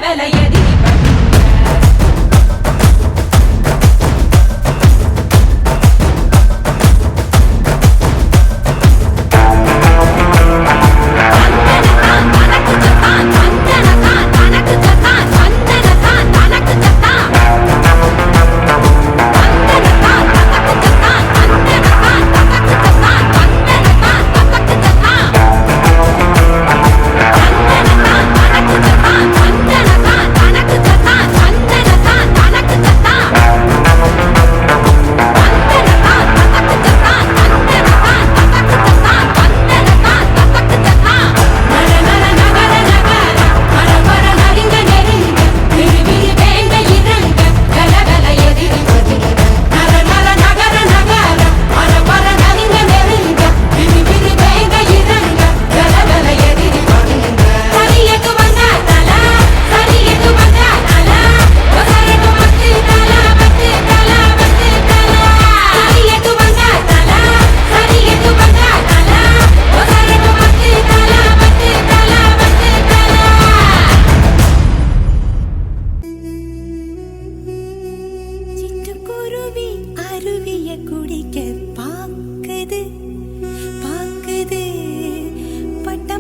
கலவலை எதிரி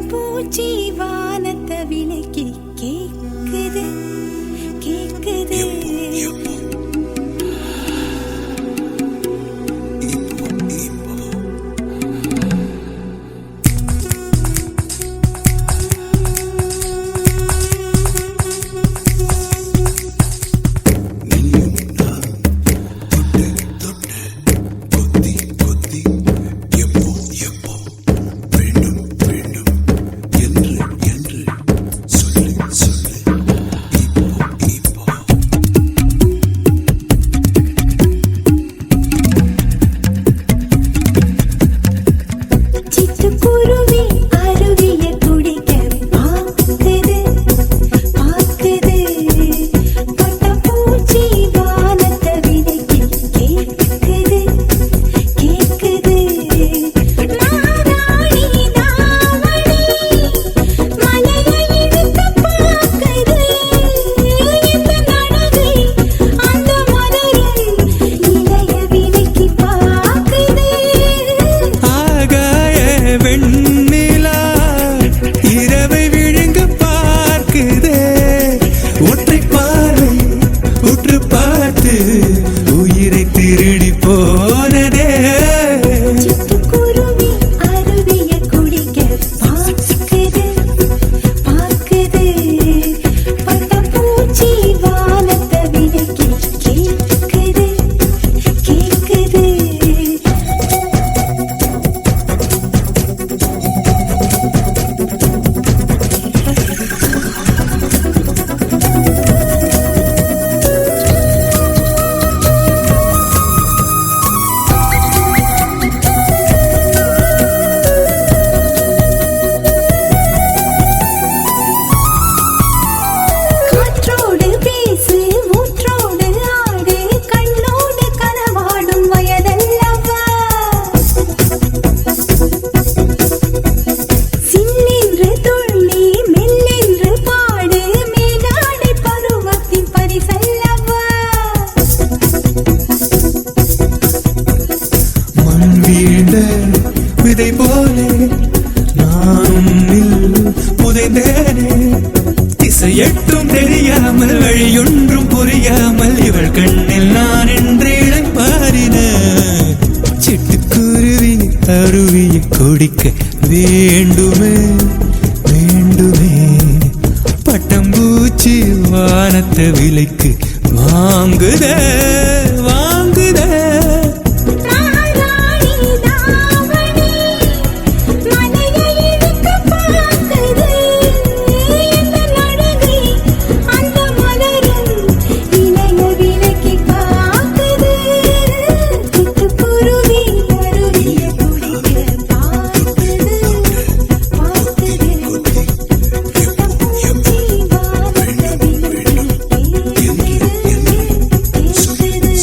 பூச்சி வானத்தை விலக்கி கேக்குது கேக்குது விதை போலே நானும் புதைந்தேனே திசையட்டும் தெரியாமல் வழியொன்றும் புரியாமல் இவள் கண்ணில் நான் என்று இளைப்பாரின சிட்டுக்குருவி அருவியை கொடிக்க வேண்டுமே வேண்டுமே பட்டம்பூச்சி வானத்தை விலைக்கு வாங்குதே வாங்குதே கேக்குது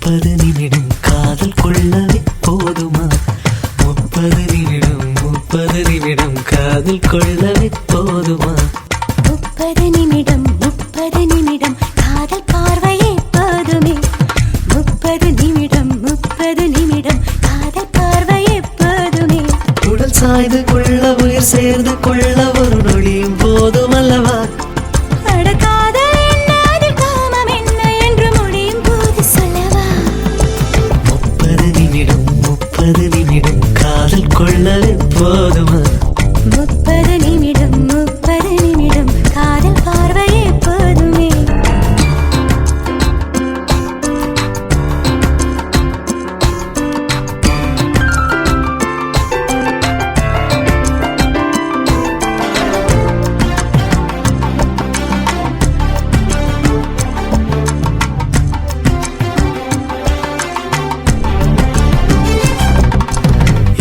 30 நிமிடம் காதல் கொள்ளவே போதுமா 30 நிமிடம் காதல் கொள்ளவே போதுமா 30 நிமிடம் காதல் பார்வையே போதுமே 30 நிமிடம் காதல் பார்வையே போதுமே உடல் சாய்ந்து கொள்ள உயிர் சேர்ந்து கொள்ள ஒரு நொடியும் போதும் அல்லவா அட காதல் என்ன அதில் காமம் என்ன என்று முடியும் போது சொல்லவா 30 நிமிடம் காதல் கொள்ளவே போதுமா 30 நிமிடம் காதல் பார்வையே போதுமே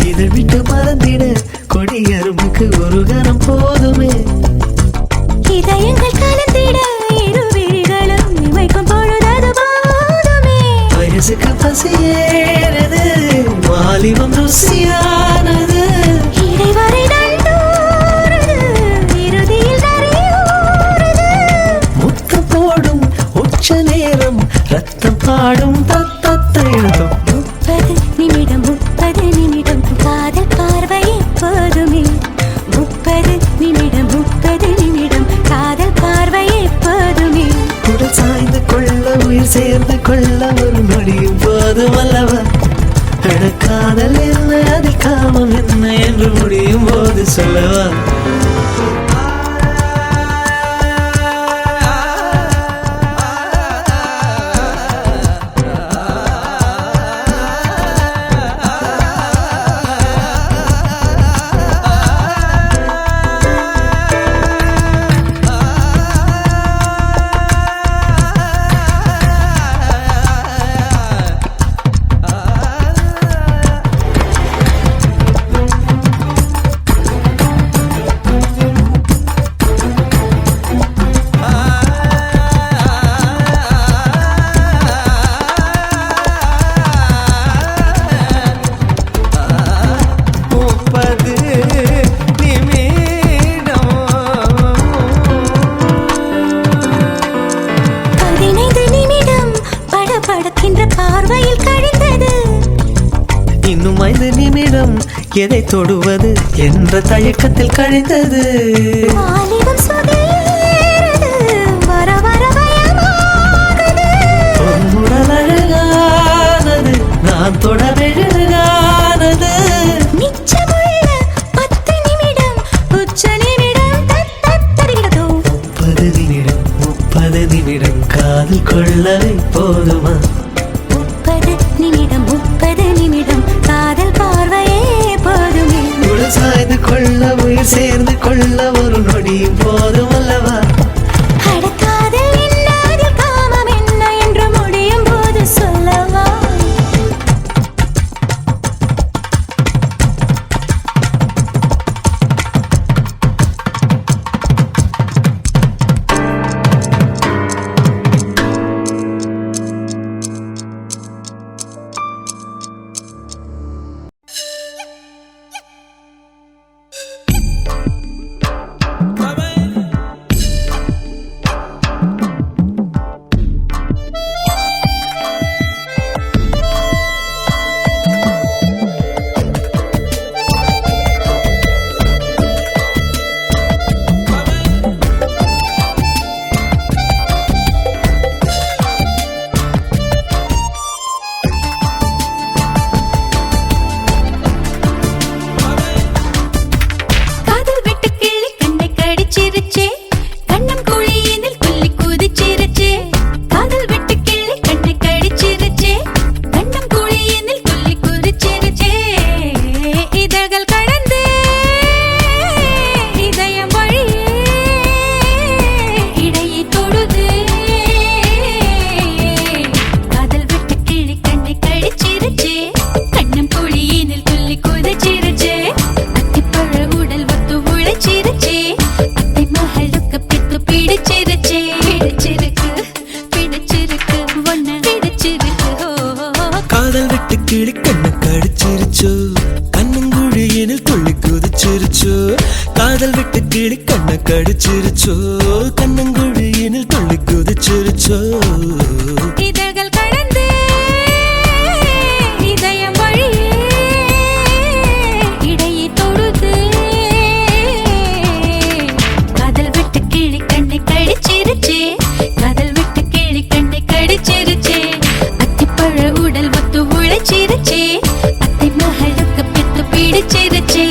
இதை விட்டு மறந்திட கொடியரும்புக்கு ஒரு கணம் போதுமே இதயங்கள் கலந்திட இரு விழிகளும் இமைக்கும் பொழுது போதுமே வயசுக்கு பசியேறது வாலிபம் ருசியானது இடைவரை தூரது இறுதியில் தரையூறுது முத்த போடும் உச்ச நேரம் ரத்தம் பாடும் தத்தத்தையும் 30 நிமிடம் காதல் பார்வையே போதுமே 30 நிமிடம் காதல் பார்வையே போதுமே உடல் சாய்ந்து கொள்ள உயிர் சேர்ந்து கொள்ள ஒரு நொடியும் போதும் அல்லவா காதல் என்ன அதில் காமம் என்ன என்று முடியும் போது சொல்லவா பார்வையில் கழிந்தது இன்னும் 5 நிமிடம் எதை தொடுவது என்ற தயக்கத்தில் கழிந்தது வாலிபம் சுதேறுது வர வர பயமாகுது உடல் அழகானது நான் தொட மெழுகானது மிச்சமுள்ள 10 நிமிடம் உச்ச நிமிடம் தத்தரிக்கிறதோ 30 நிமிடம் காதல் கொள்ளவே போதுமா 30 நிமிடம் காதல் பார்வையே போதுமே உடல் சாய்ந்து கொள்ள உயிர் சேர்ந்து கொள்ள ஒரு நொடியும் போதும் அல்லவா அட காதல் என்ன அதில் காமம் என்ன என்று முடியும் போது சொல்லவா கிளி கண்ணு கடிச்சிருச்சோ கண்ணங்குழியினில் துள்ளி குதிச்சிருச்சோ காதல் விட்டு கிளி கண்ணு கடிச்சிருச்சோ கண்ணங்குழியினில் துள்ளி குதிச்சிருச்சோ இதழ்கள் கடந்து இதயம் வழியே இடையை தொடுது காதல் விட்டு கிளி கண்ணை கடிச்சிருச்சே காதல் விட்டு கிளி கண்ணை கடிச்சிருச்சே அத்திப்பழ உடல் ஒத்து உழைச்சிருச்சே அத்தை மகளுக்கு பித்து பிடிச்சிருச்சே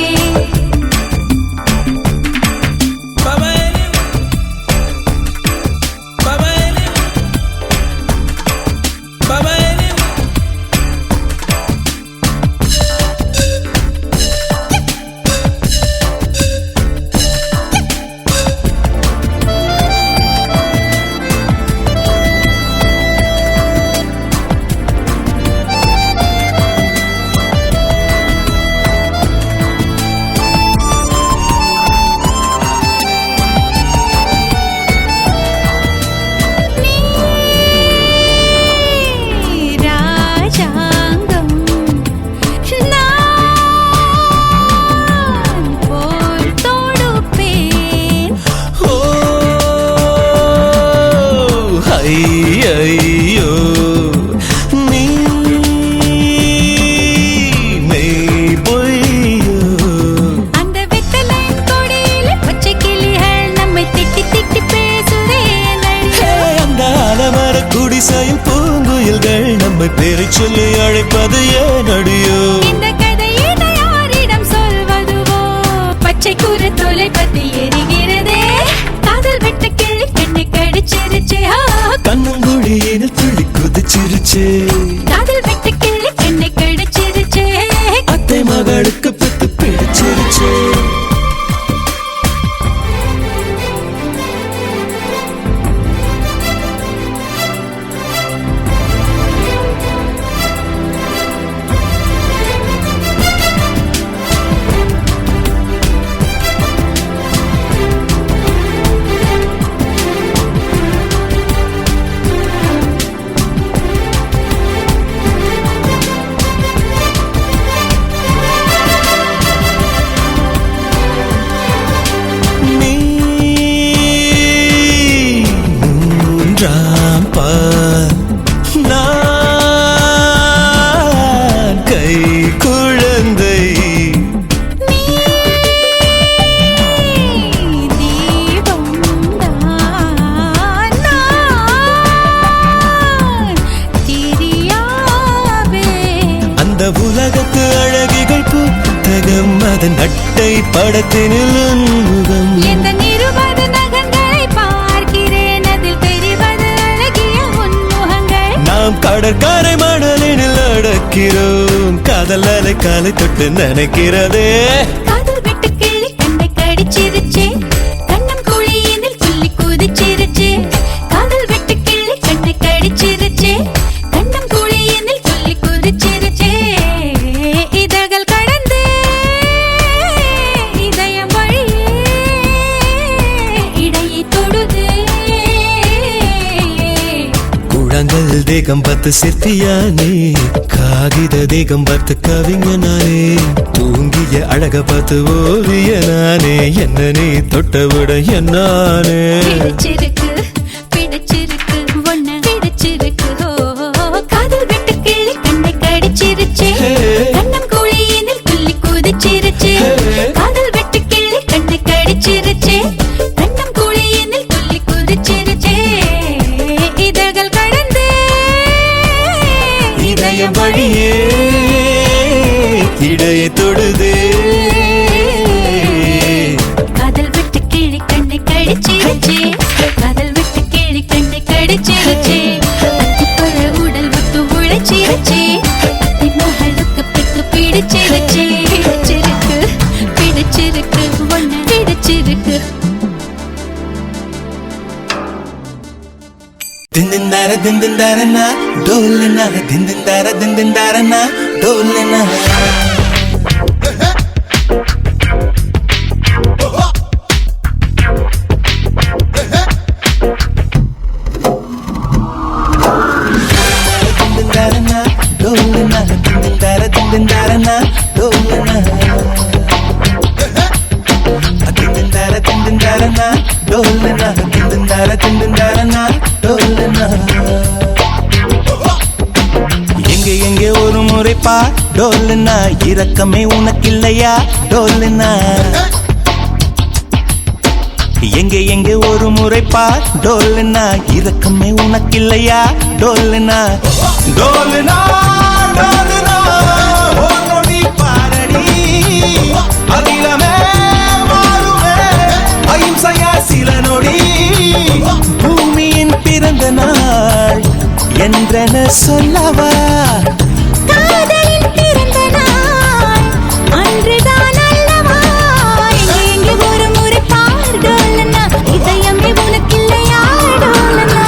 ராஜாங்கம் நான் போல் தொடுப்பேன் ஓ ஐயோ நீ மெய் பொய்யோ அந்த வெத்தலையின் கொடியில பச்சை கிளிகள் நம்மை திட்டி திட்டி பேசுதே நடிகை. அந்த அலமர குடிசையில் பூங்குயில்கள் நம்மை பேரை சொல்லி அழைப்பது ஏன் அடியோ இந்த கதையினை யாரிடம் சொல்வதுவோ பச்சை கூறு தொலைபதி எரிகிறதே காதல் விட்ட கிளி கண்ணை கடிச்சிருச்சே கண்ணங்குழியினில் துள்ளி குதிச்சிருச்சே காதல் விட்ட கிளி கண்ணை கடிச்சிருச்சே அத்தை மகளுக்கு பித்து பிடிச்சிருச்சே நீ மூன்றாம் பால் நான் கை குழந்தை தீபம் தான் நான் தெரியாவே அந்த உலகத்து அழகிகள் புத்தகம் அதன் அட்டை படத்தினில் உன்முகம் எந்த நிருபது நகங்களை பார்க்கிறேன் அதில் தெரிவது அழகிய உன்முகங்கள் நாம் கடற்கரை மணலினில் அடக்கிறோம் காதல் அலை காலை தொட்டு நினைக்கிறதே காதல் விட்டு கிளி கண்ணை கடிச்சிருச்சே கண்ணம் குழியினில் துள்ளி குதிச்சிருச்சே காதல் விட்டு கிளி கண்ணை கடிச்சிருச்சே கண்ணம் குழியினில் துள்ளி குதிச்சிருச்சே இதழ்கள் கடந்து இதயம் வழியே இடையை தொடுது குழந்தை தேகம் பார்த்து சிற்பியானே காகித தேகம் பார்த்து கவிஞனானே தூங்கிய அழக பார்த்து ஓவிய நானே என்ன நீ தொட்டவிட என்னானே பிடிச்சிருக்கு பிடிச்சிருக்கு ஒன்ன பிடிச்சிருக்கு ஓ காதல் விட்டு கிளி கண்ணை கடிச்சிருச்சே கண்ணம் குழியினில் துள்ளி குதிச்சிருச்சே காதல் விட்டு கிளி கண்ணை கடிச்சிருச்சே கண்ணம் குழியினில் துள்ளி குதிச்சிருச்சே இதழ்கள் கடந்து இதயம் வழியே இடையை தொடுதே காதல் விட்டு கிளி கண்ணை கடிச்சிருச்சே காதல் விட்டு கிளி கண்ணை கடிச்சிருச்சே அத்திப்பழ உடல் ஒத்து உழைச்சிருச்சே அத்தை மகளுக்கு பித்து பிடிச்சிருச்சே பிடிச்சிருக்கு பிடிச்சிருக்கு ஒன்னு பிடிச்சிருக்கு திந்திந்தாரனா டோலனா திந்திந்தாரனா டோலனா டோலுனா திண்டாரனா டோலுனா திண்டாரனா டோலுனா டோலுனா எங்கே எங்கே ஒரு முறை பா டோலுனா இரக்கமே உனக்கில்லையா டோலுனா எங்கே எங்கே ஒரு முறை பா டோலுனா இரக்கமே உனக்கில்லையா டோலுனா டோலுனா டோலுனா ஓனோடி பாரடி அகிலமே வாழுமே அகிம்சையா சில நொடி பூமியின் பிறந்த நாள் என்றென சொல்லவா காதலின் பிறந்த நாள் அன்றுதான் அல்லவா எங்கே ஒரு முறை பார் டோலனா இதயமே உனக்கில்லையா டோலனா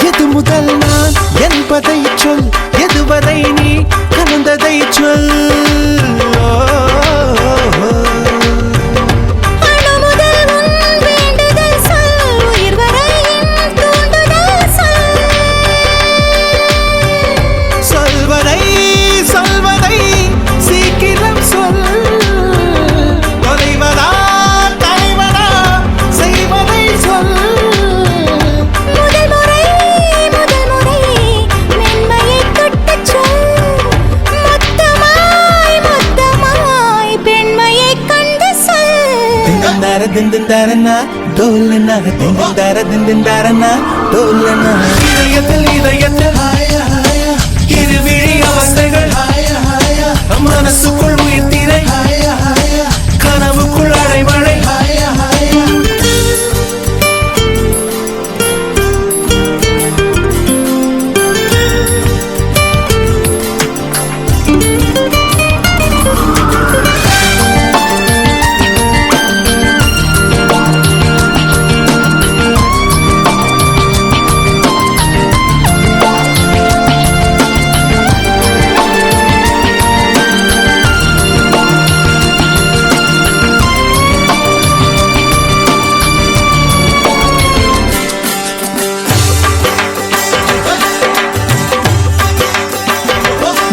எது முதல் நான் என்பதை சொல் எதுவரை நீ கலந்ததை சொல் அணுமுதல் உன் வேண்டுதல் சொல் உயிர் வரை என் தூண்டுதல் சொல் சொல்வதை சீக்கிரம் சொல் தொலைவதா தலைவதா செய்வதை சொல் முதல் முறை மென்மையை தொட்டுச் சொல் மொத்தமாய் பெண்மையை கண்டு சொல் திண்டாரனா டோலுனா திண்டாரனா டோலுனா இதயத்தில் இரு விழி அவஸ்தைகள் மனசுக்குள் உயிர் திரை கனவுக்குள் அடைமழை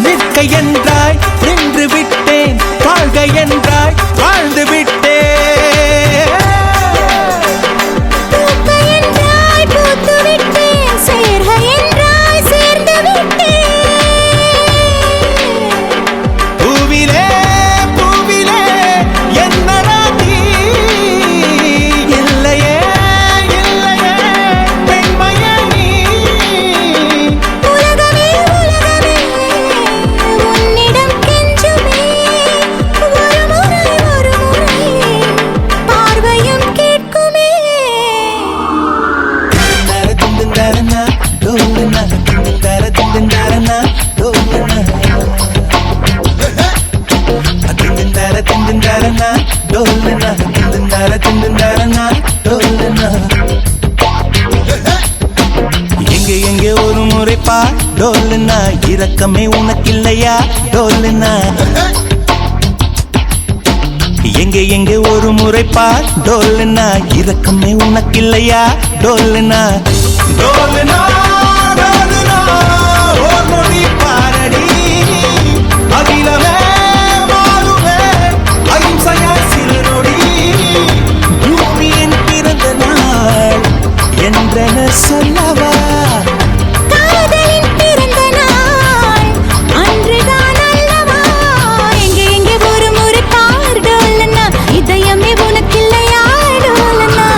நிற்க என்றாய் நின்று விட்டேன் வாழ்க என்றாய் வாழ்ந்து விட்டேன் பூக்க என்றாய் பூத்து விட்டேன் சேர்க என்றாய் சேர்ந்து விட்டேன் பூவிலே என்ன ராத்தி இல்லையே பெண்மையே நீ உலகமே உன்னிடம் கெஞ்சுமே ஒரு முறை பார்வையும் கேட்குமே திண்டாரனா டோலுனா திண்டாரனா டோலுனா திண்டாரனா டோலுனா டோலுனா எங்கே எங்கே ஒரு முறை பா டோலுனா இரக்கமே உனக்கில்லையா டோலுனா எங்கே எங்கே ஒரு முறை பா டோலுனா இரக்கமே உனக்கில்லையா டோலுனா டோலுனா டோலுனா ஓனோடி பாரடி அகிலமே வாழுமே அகிம்சையா சிறு நொடி பூமியின் பிறந்த நாள் என்றென சொல்லவா காதலின் பிறந்த நாள் அன்றுதான் அல்லவா எங்கே ஒரு முறை பார் டோலனா இதயமே உனக்கில்லையா டோலனா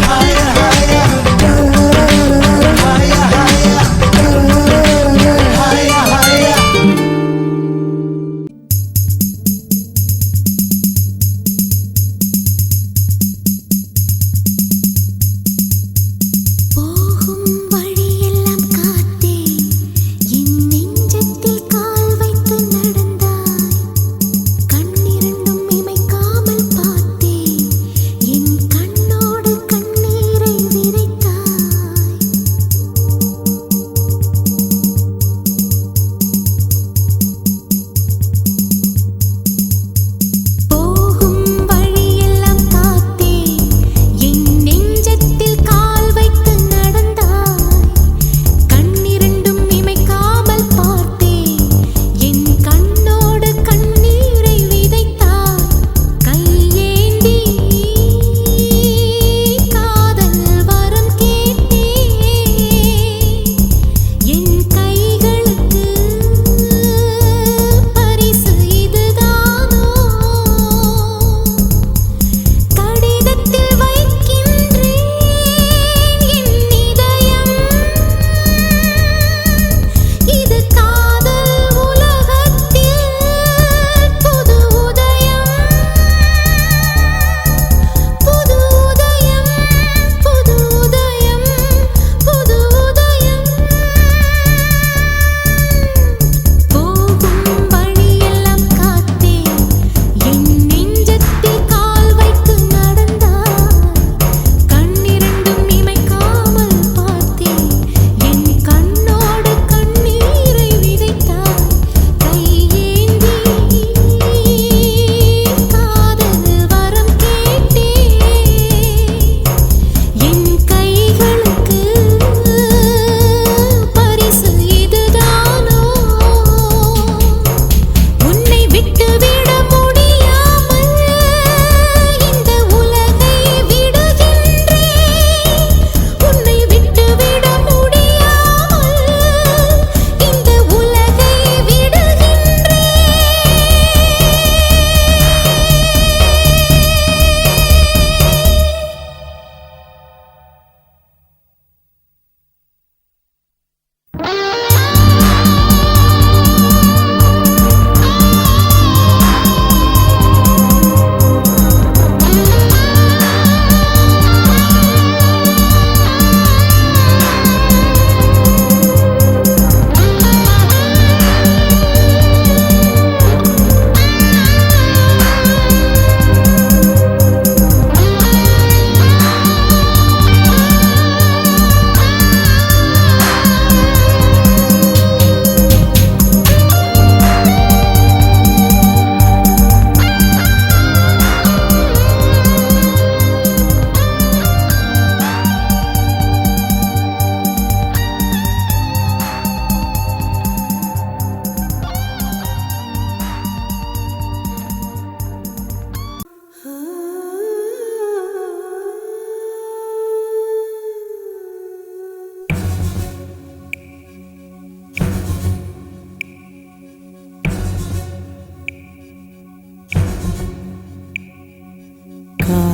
ஹாயா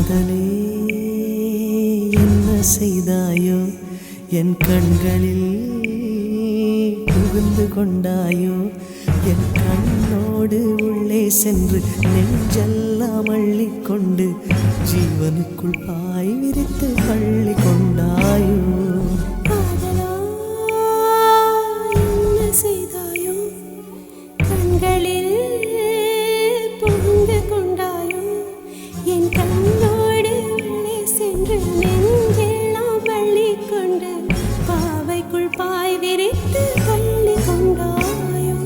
காதலே என்ன செய்தாயோ என் கண்களில் புகுந்து கொண்டாயோ என் கண்ணோடு உள்ளே சென்று நெஞ்செல்லாம் அள்ளிக்கொண்டு ஜீவனுக்குள் பாய் விரித்து பள்ளி கொண்டாயோ காதலா என்ன செய்தாயோ கண்களில் புகுந்து கொண்டாயோ என் கண்ணோடு உள்ளே சென்று நெஞ்செல்லாம் அள்ளிக்கொண்டு பாவைக்குள் பாய் விரித்து பள்ளி கொண்டாயோ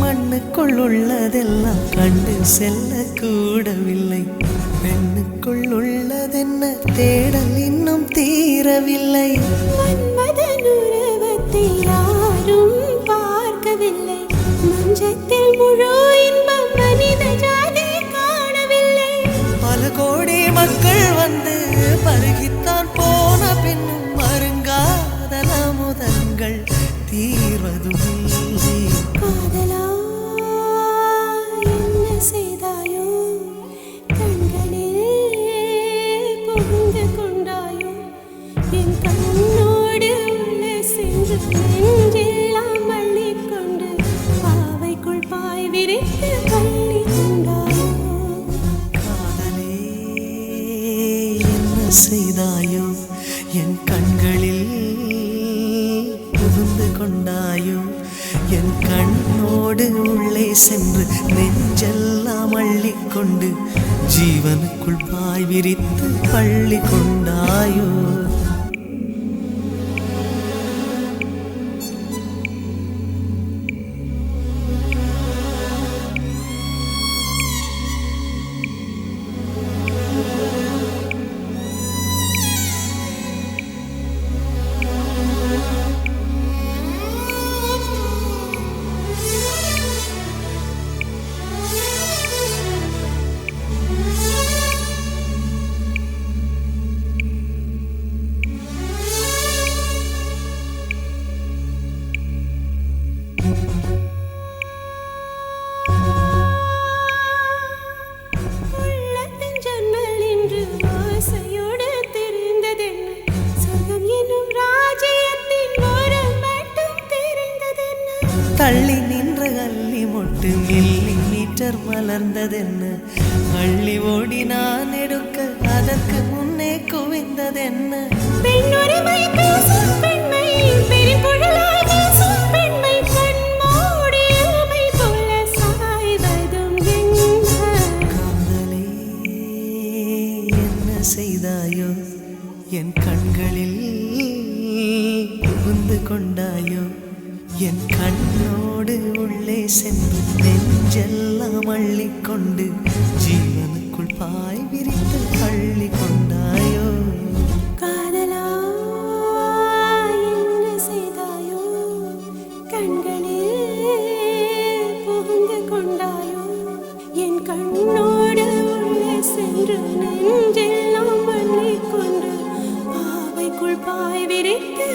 மண்ணுக்குள் உள்ளதெல்லாம் கண்டு செல்ல கூடவில்லை பெண்ணுக்குள் உள்ளதென்ன தேடல் இன்னும் தீரவில்லை மன்மதன் உருவத்தை யாரும் பார்க்கவில்லை மஞ்சத்தில் முழு இன்பம் மனித ஜாதி காணவில்லை பல கோடி மக்கள் வந்து பருகித்தான் போன பின்னும் மருங்காதல முதங்கள் தீர்வதும் இல்லை காதலா என்ன செய்தாயோ கண்களில் புகுந்து கொண்டாயோ என் கண்ணோடு உள்ளே சென்று நெஞ்செல்லாம் அள்ளிக்கொண்டு பாவைக்குள் பாய் விரித்து பள்ளி கொண்டாயோ காதலே என்ன செய்தாயோ என் கண்களில் புகுந்து கொண்டாயோ என் கண்ணோடு உள்ளே சென்று நெஞ்செல்லாம் அள்ளிக்கொண்டு ஜீவனுக்குள் பாய் விரித்து பள்ளி கொண்டாயோ உள்ளத்தின் ஜன்னல் என்று ஆசையோடு தெரிந்ததென்ன சொர்க்கம் என்னும் ராஜ்யத்தின் ஓரம் மட்டும் தெரிந்ததென்ன தள்ளி நின்ற அள்ளி மொட்டு மில்லி மீட்டர் மலர்ந்ததென்ன அள்ளி ஓடி நான் எடுக்க அதற்கு முன்னே குவிந்ததென்ன பெண்ணுரிமை பேசும் பெண்மை பெருங்குழலாய் பேசும் பெண்மை கண்மூடி ஊமை போல சாய்வதும் என்ன காதலே என்ன செய்தாயோ என் கண்களில் புகுந்து கொண்டாயோ என் கண்ணோடு உள்ளே சென்று நெஞ்செல்லாம் அள்ளிக்கொண்டு ஜீவனுக்குள் பாய் விரித்து பள்ளி கொண்டாயோ காதலா என்ன செய்தாயோ கண்களில் புகுந்து கொண்டாயோ என் கண்ணோடு உள்ளே சென்று நெஞ்செல்லாம் அள்ளிக்கொண்டு பாவைக்குள் பாய் விரித்து